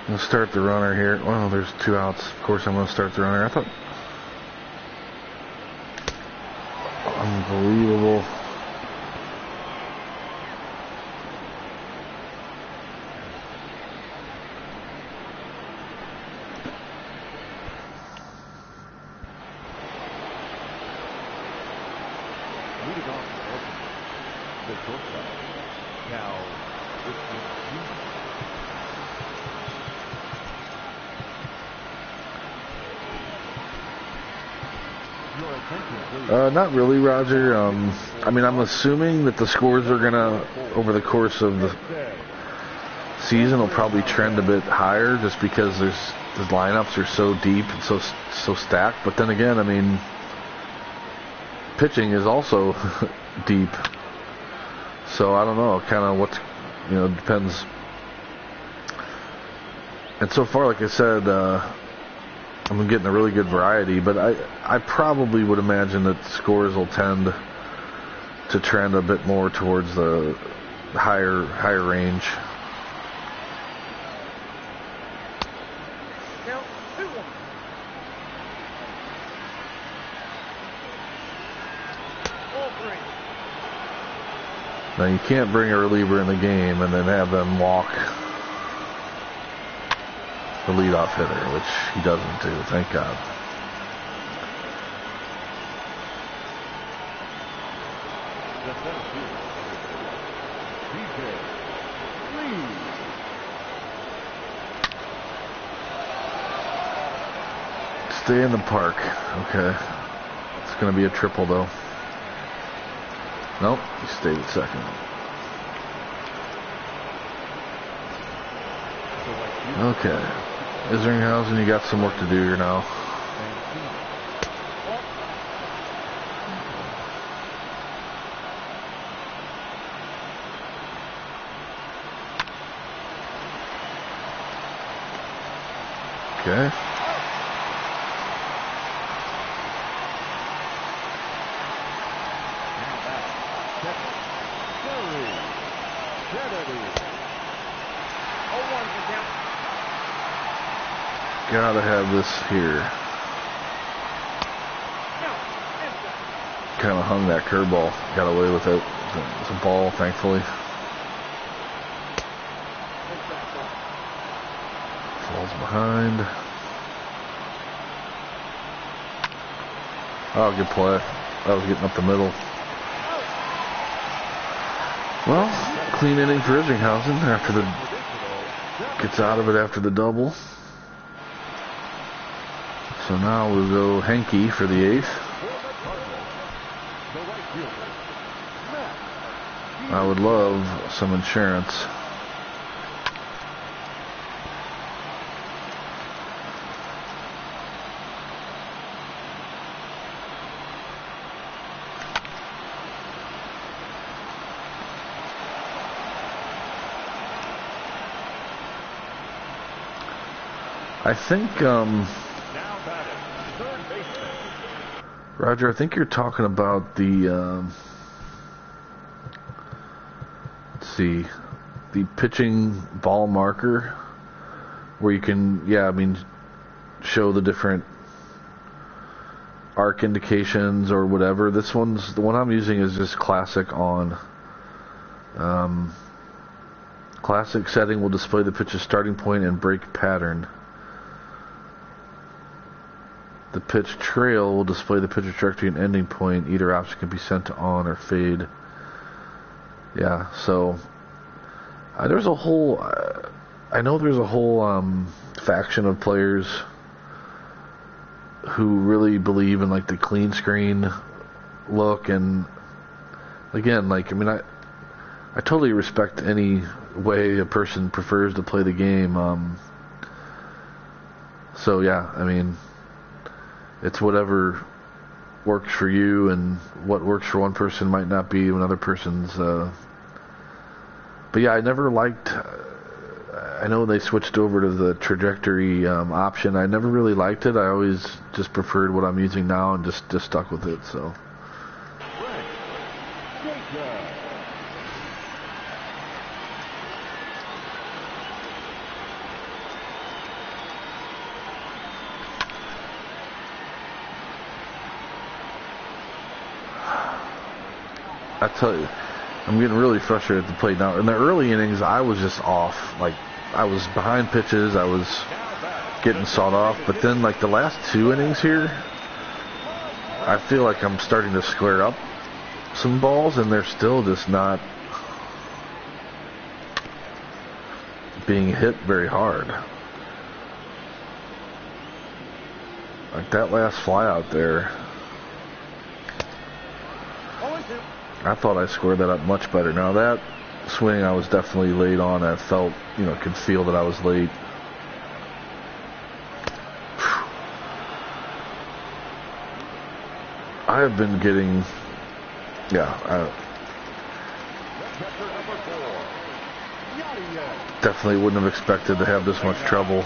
I'm going to start the runner here. Well, there's 2 outs. Of course, I'm going to start the runner. I thought... Unbelievable. Leading off the shortstop. Now, not really, Roger. I'm assuming that the scores are gonna, over the course of the season, will probably trend a bit higher, just because the lineups are so deep and so stacked. But then again, pitching is also deep. So I don't know, kind of what, depends. And so far, like I said, I'm getting a really good variety, but I probably would imagine that scores will tend to trend a bit more towards the higher range. Now, you can't bring a reliever in the game and then have them walk the leadoff hitter, which he doesn't do, thank God. The center fielder, DJ Lee. Stay in the park. Okay. It's going to be a triple, though. Nope, he stayed at second. Okay. Isringhausen, you got some work to do here now. Okay. Gotta have this here. Kind of hung that curveball. Got away with it. It's a ball, thankfully. Falls behind. Oh, good play. That was getting up the middle. Well, clean inning for Isringhausen after the gets out of it after the double. So now we'll go Henke for the eighth. I would love some insurance. I think, Roger, I think you're talking about the, let's see, the pitching ball marker, where you can, show the different arc indications or whatever. This one's, the one I'm using is just classic on. Classic setting will display the pitch's starting point and break pattern. The pitch trail will display the pitcher's trajectory and ending point. Either option can be sent to on or fade. Yeah, so there's a whole. I know there's a whole faction of players who really believe in like the clean screen look, and again, I totally respect any way a person prefers to play the game. So yeah, it's whatever works for you, and what works for one person might not be another person's. But yeah, I never liked. I know they switched over to the trajectory option. I never really liked it. I always just preferred what I'm using now and just stuck with it. So. I tell you, I'm getting really frustrated at the plate now. In the early innings, I was just off. I was behind pitches. I was getting sawed off. But then, the last two innings here, I feel like I'm starting to square up some balls, and they're still just not being hit very hard. Like that last fly out there. I thought I scored that up much better. Now that swing, I was definitely late on. I felt, could feel that I was late. I have been getting, definitely wouldn't have expected to have this much trouble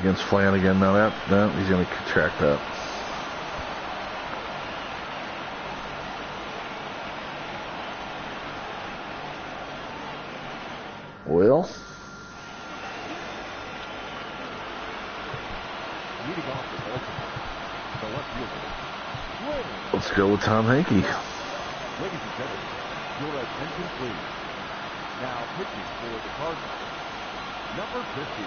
against Flanagan. Now that he's going to contract that. Well, let's go with Tom Henke. Ladies and gentlemen, your attention please. Now pitching for the Cardinals, Number 50.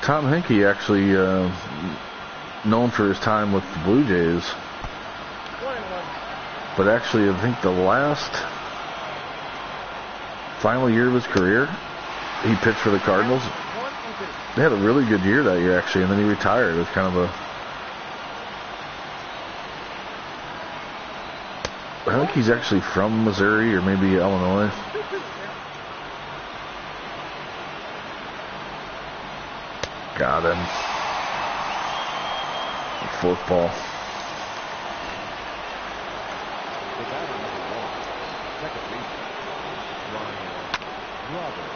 Tom Henke actually known for his time with the Blue Jays, 1-1. but actually I think the last final year of his career, he pitched for the Cardinals. 1-2. They had a really good year that year actually, and then he retired. It was kind of a... I think he's actually from Missouri or maybe Illinois. Got him. Fourth ball. The batter number 1. Second baseman. Ryan Roberts.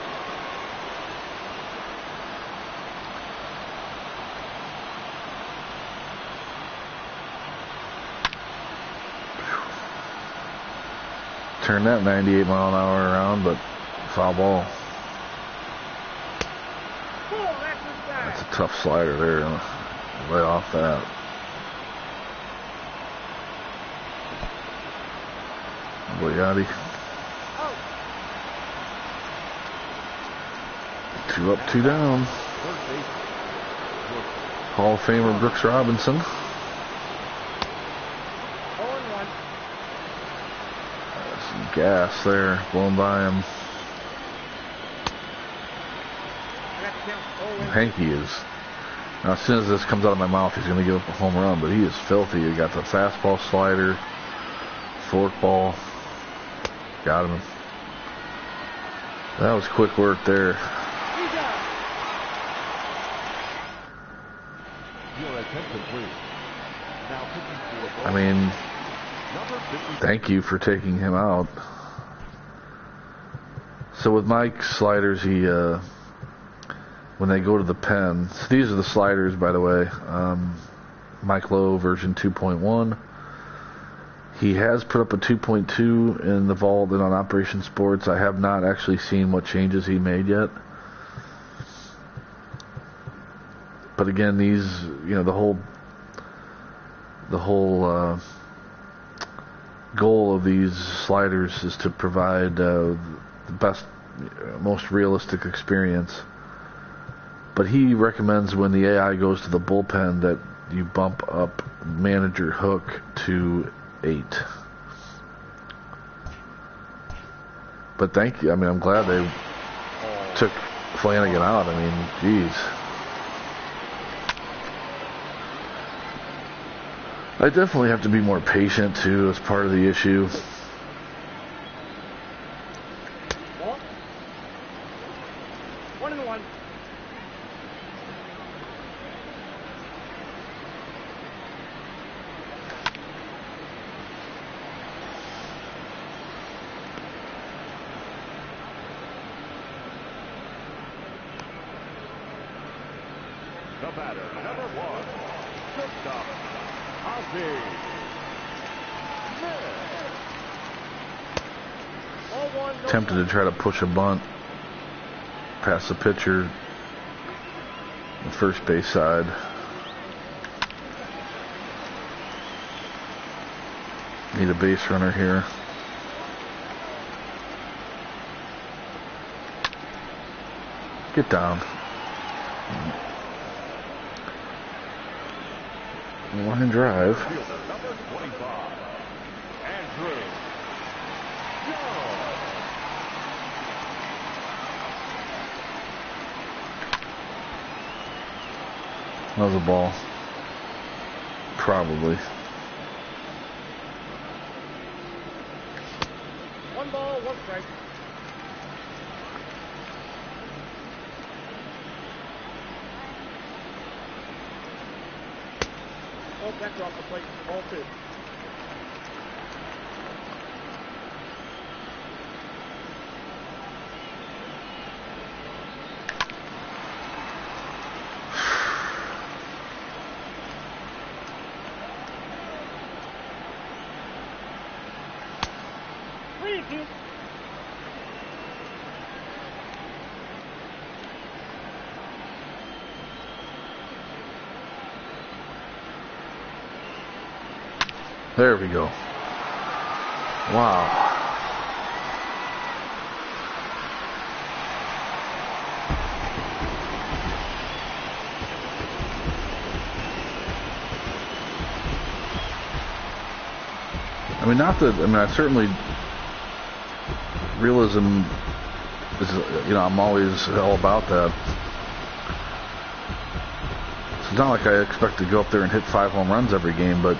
Turn that 98 mile an hour around, but foul ball. That's a tough slider there. Lay off that. Boyati. 2 up, 2 down. Third baseman. Hall of Famer Brooks Robinson. 0-1. Some gas there, blowing by him. That counts 0-1. Henke is... Now, as soon as this comes out of my mouth, he's going to give up a home run, but he is filthy. He got the fastball slider, forkball. Got him. That was quick work there. Your attention, please. Now pitching for I mean, number 50. thank you for taking him out. So with Mike's sliders, he, when they go to the pen, so these are the sliders, by the way. Mike Lowe version 2.1. He has put up a 2.2 in the vault and on Operation Sports. I have not actually seen what changes he made yet. But again, these, you know, the whole goal of these sliders is to provide the best, most realistic experience. But he recommends when the AI goes to the bullpen that you bump up manager hook to 8. But thank you. I mean, I'm glad they took Flanagan out. I mean, geez. I definitely have to be more patient, too, as part of the issue. Ball. 1-1. The batter, number 1. Shortstop, Ozzie Smith. 0-1. Tempted to try to push a bunt past the pitcher, the first base side. Need a base runner here. Get down. Line drive. Fielder, number 25. Andrew Jones. That was a ball. Probably. 1 ball, 1 strike. Oh, that's off the plate. Ball 2. There we go. Wow. I mean, not that, I mean, I certainly, realism is, you know, I'm always all about that. It's not like I expect to go up there and hit 5 home runs every game, but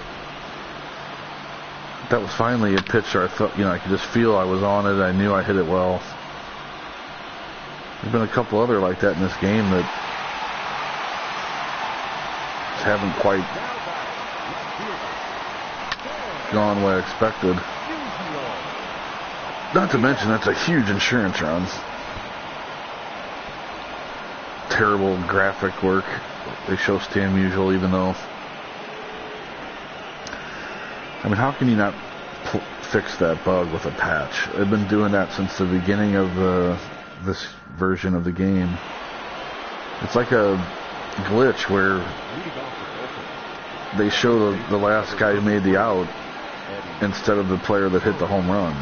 that was finally a pitch where I thought, you know, I could just feel I was on it. I knew I hit it well. There's been a couple other like that in this game that just haven't quite gone the way I expected. Not to mention, that's a huge insurance run. Terrible graphic work. They show Stan Musial, even though, I mean, how can you not fix that bug with a patch? I've been doing that since the beginning of this version of the game. It's like a glitch where they show the last guy who made the out instead of the player that hit the home run.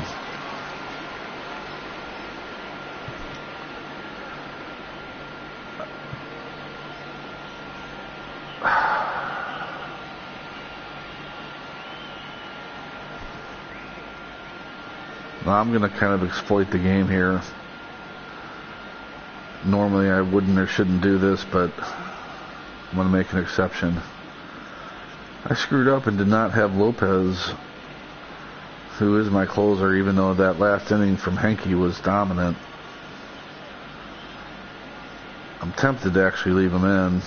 I'm going to kind of exploit the game here. Normally I wouldn't or shouldn't do this, but I'm going to make an exception. I screwed up and did not have Lopez, who is my closer, even though that last inning from Henke was dominant. I'm tempted to actually leave him in.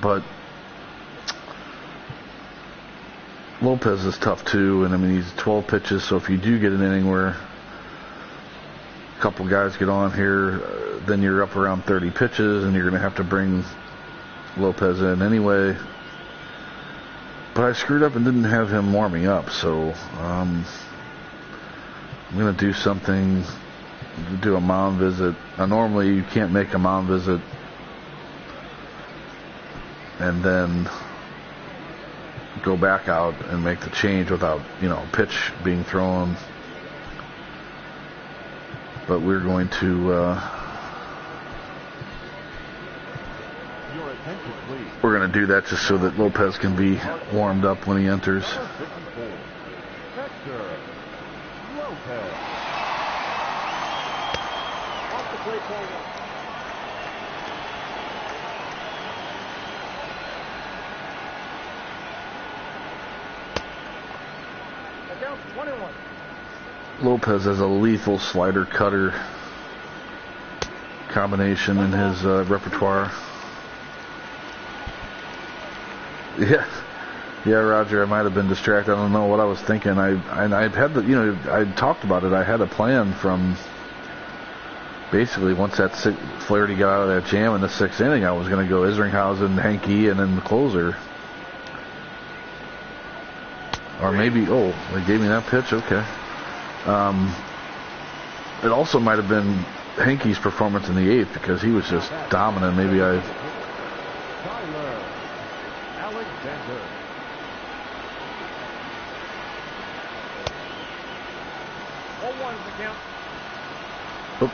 But Lopez is tough too, and I mean, he's 12 pitches, so if you do get an inning where a couple guys get on here, then you're up around 30 pitches, and you're going to have to bring Lopez in anyway. But I screwed up and didn't have him warming up, so I'm going to do something, do a mound visit. Now, normally you can't make a mound visit and then go back out and make the change without, you know, pitch being thrown. But we're going to we're going to do that just so that Lopez can be warmed up when he enters. Lopez has a lethal slider cutter combination in his repertoire. Yeah, Roger, I might have been distracted. I don't know what I was thinking. I had the, you know, I talked about it. I had a plan from basically once that Flaherty got out of that jam in the 6th inning, I was going to go Isringhausen, Henke, and then the closer. Or maybe, oh, they gave me that pitch? Okay. It also might have been Henke's performance in the 8th because he was just dominant. Maybe I... Oop.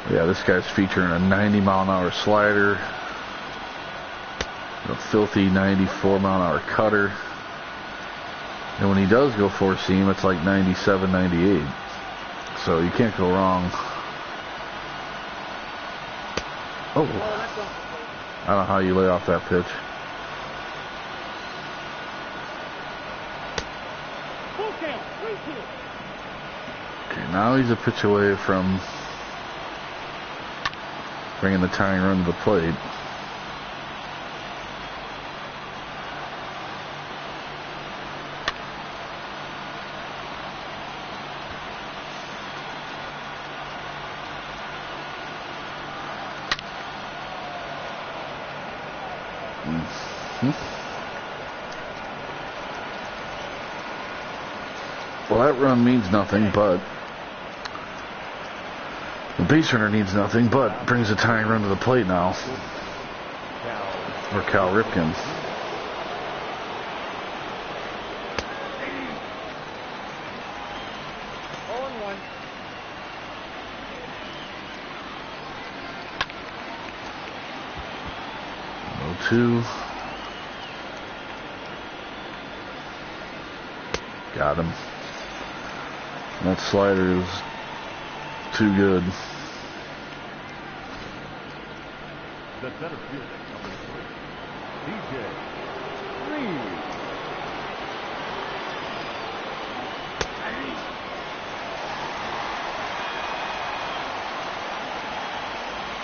Yeah, this guy's featuring a 90-mile-an-hour slider, a filthy 94-mile-an-hour cutter, and when he does go four-seam, it's like 97, 98. So you can't go wrong. Oh, I don't know how you lay off that pitch. Okay, now he's a pitch away from bringing the tying run to the plate. Well, that run means nothing, but base runner needs nothing, but brings a tying run to the plate now. Or Cal Ripken. Two. Got him. That slider is too good. The center fielder, number 3, DJ Reed.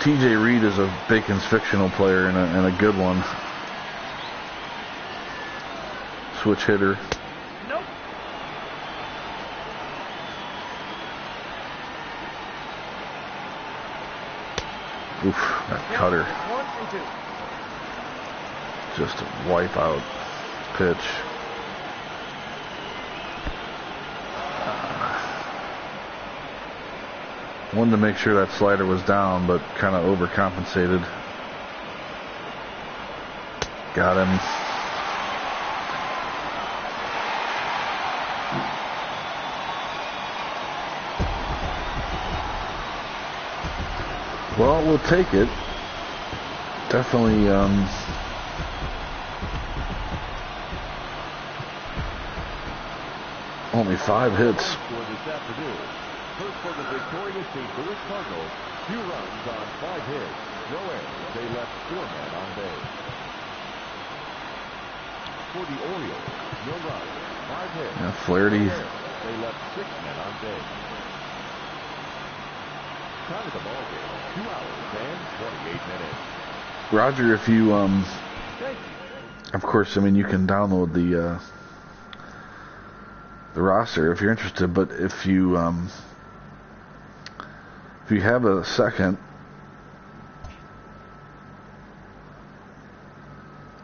TJ Reed is a Bacon's fictional player and a good one. Switch hitter. Nope. Oof, that cutter. 1-2. Just a wipeout pitch. Wanted to make sure that slider was down, but kind of overcompensated. Got him. Well, we'll take it. Definitely, only 5 hits. For this afternoon. First for the victorious St. Louis Cardinals, 2 runs on 5 hits, no errors. They left 4 men on base. For the Orioles, no runs, 5 hits. Yeah, Flaherty. No errors. They left 6 men on base. Time of the ball game, 2 hours and 28 minutes. Roger, if you, Thank you. of course, I mean, you can download the roster if you're interested, but if you have a second,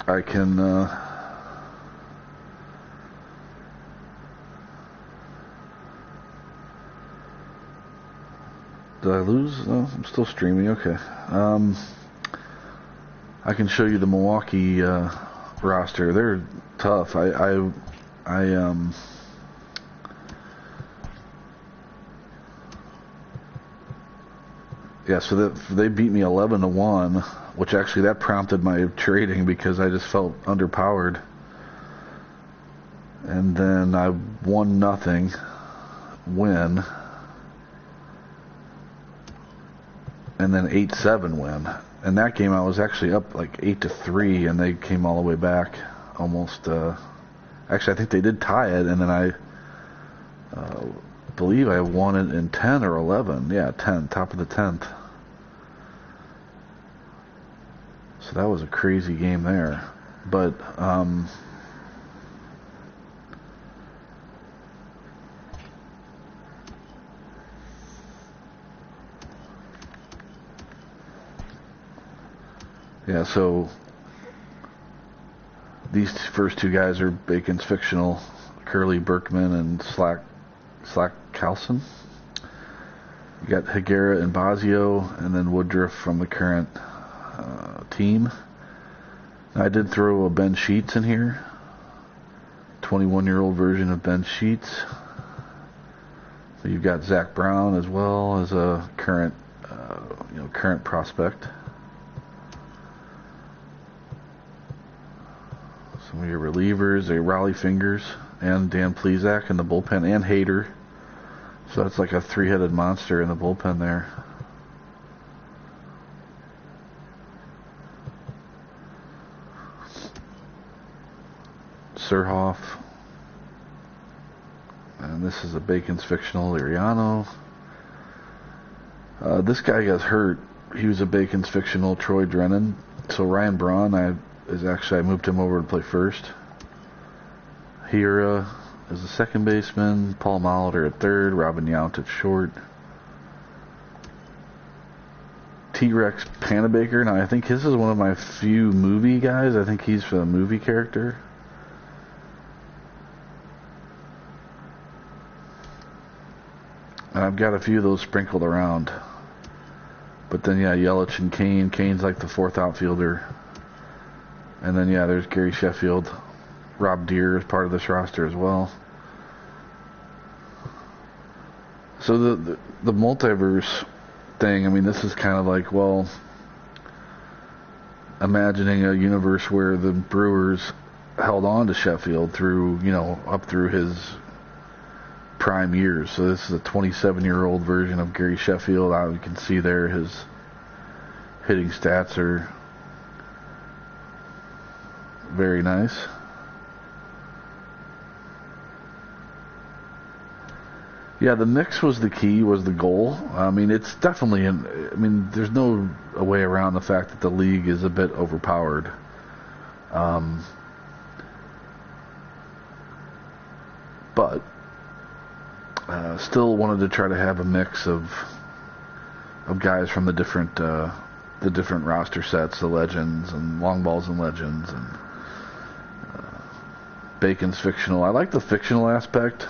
I can did I lose? No, I'm still streaming. Okay. I can show you the Milwaukee roster. They're tough. Yeah, so they beat me 11-1, which actually that prompted my trading because I just felt underpowered. And then I 1-0 win. And then 8-7 win. And that game I was actually up like 8-3, and they came all the way back almost. Actually, I think they did tie it, and then I believe I won it in 10 or 11. Yeah, 10, top of the 10th. So that was a crazy game there. But yeah, so these first 2 guys are Bacon's fictional, Curly Berkman and Slack Carlson. You got Higuera and Bazio, and then Woodruff from the current team. I did throw a Ben Sheets in here, 21-year-old version of Ben Sheets. So you've got Zach Brown as well as a current prospect. Some of your relievers, Raleigh Fingers and Dan Plesac in the bullpen, and Hader. So that's like a 3-headed monster in the bullpen there. Surhoff. And this is a Bacon's fictional Liriano. This guy got hurt. He was a Bacon's fictional Troy Drennan. So Ryan Braun, I moved him over to play first. Hira is the second baseman. Paul Molitor at third. Robin Yount at short. T-Rex Panabaker. Now I think this is one of my few movie guys. I think he's a movie character. And I've got a few of those sprinkled around. But then, yeah, Yelich and Kane. Kane's like the fourth outfielder. And then, yeah, there's Gary Sheffield. Rob Deere is part of this roster as well. So the multiverse thing, I mean, this is kind of like, well, imagining a universe where the Brewers held on to Sheffield through, up through his prime years. So this is a 27-year-old version of Gary Sheffield. You can see there his hitting stats are very nice. Yeah, the mix was the key, was the goal. I mean, it's definitely, there's no way around the fact that the league is a bit overpowered. But still wanted to try to have a mix of guys from the different roster sets, the legends and long balls and legends, and Bacon's fictional. I like the fictional aspect.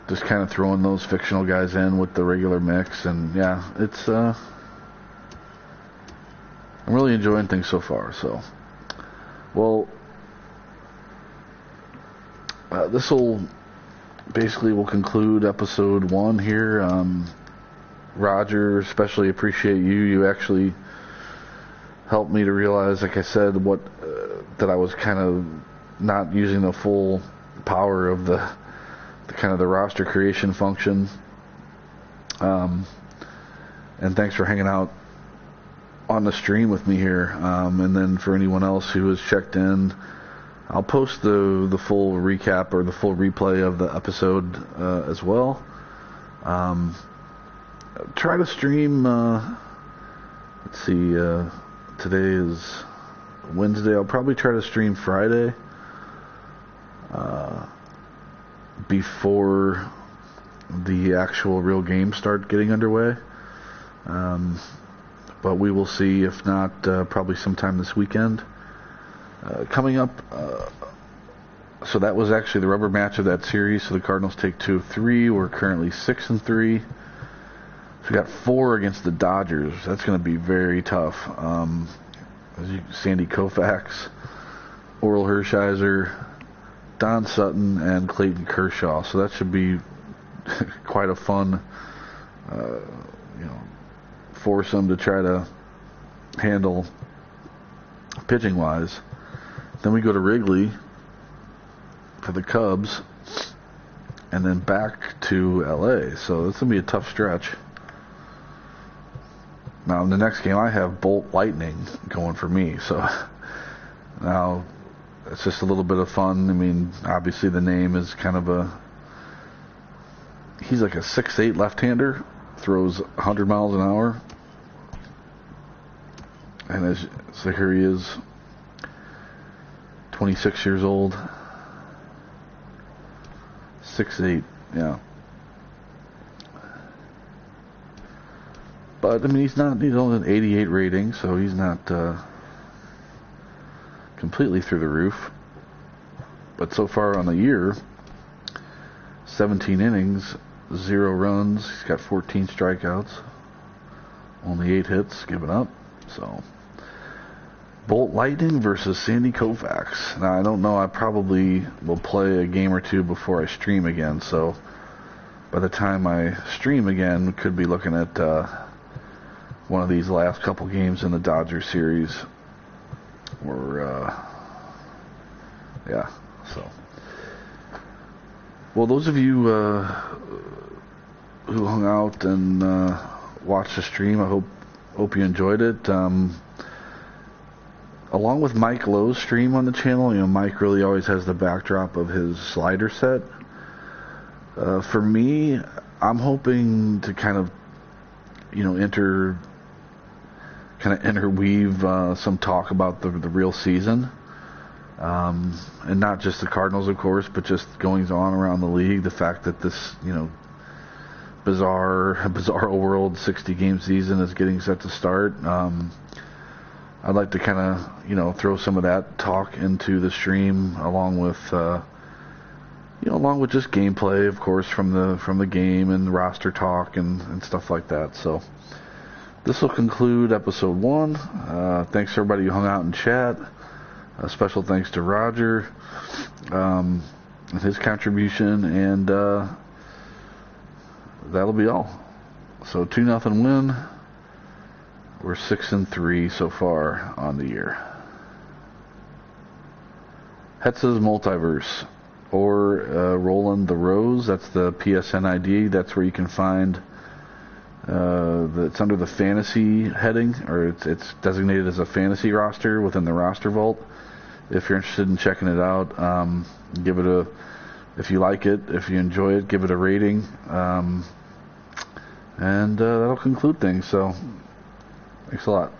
Just kind of throwing those fictional guys in with the regular mix, and yeah, it's I'm really enjoying things so far. So, well, this will conclude episode 1 here. Roger, especially appreciate you. You actually helped me to realize, like I said, that I was kind of not using the full power of the roster creation function. And thanks for hanging out on the stream with me here. And then for anyone else who has checked in, I'll post the full recap or the full replay of the episode as well. Try to stream, let's see, today is Wednesday. I'll probably try to stream Friday before the actual real games start getting underway. But we will see. If not, probably sometime this weekend. Coming up, so that was actually the rubber match of that series. So the Cardinals take 2 of 3. We're currently 6-3. So we got 4 against the Dodgers. That's going to be very tough. Sandy Koufax, Oral Hershiser, Don Sutton, and Clayton Kershaw. So that should be quite a fun, foursome to try to handle pitching-wise. Then we go to Wrigley for the Cubs, and then back to LA. So it's going to be a tough stretch. Now, in the next game, I have Bolt Lightning going for me. So now it's just a little bit of fun. I mean, obviously the name is kind of he's like a 6'8" left-hander, throws 100 miles an hour. And so here he is, 26 years old, 6'8", yeah. But, I mean, he's only an 88 rating, so he's not completely through the roof. But so far on the year, 17 innings, 0 runs. He's got 14 strikeouts, only 8 hits given up. So, Bolt Lightning versus Sandy Koufax. Now, I don't know. I probably will play a game or two before I stream again. So, by the time I stream again, we could be looking at one of these last couple games in the Dodgers series. So. Well, those of you who hung out and watched the stream, I hope you enjoyed it. Along with Mike Lowe's stream on the channel, Mike really always has the backdrop of his slider set. For me, I'm hoping to kind of interweave some talk about the real season. And not just the Cardinals, of course, but just goings on around the league. The fact that this, bizarre world 60-game season is getting set to start. I'd like to kind of, throw some of that talk into the stream, along with, along with just gameplay, of course, from the game and roster talk and stuff like that. So this will conclude episode 1. Thanks to everybody who hung out in chat. A special thanks to Roger and his contribution, and that'll be all. So 2-0 win. We're 6-3 so far on the year. Hetz's Multiverse, or Roland the Rose. That's the PSN ID. That's where you can find. It's under the fantasy heading, or it's designated as a fantasy roster within the roster vault. If you're interested in checking it out, give it if you like it, if you enjoy it, give it a rating. And that'll conclude things. So, thanks a lot.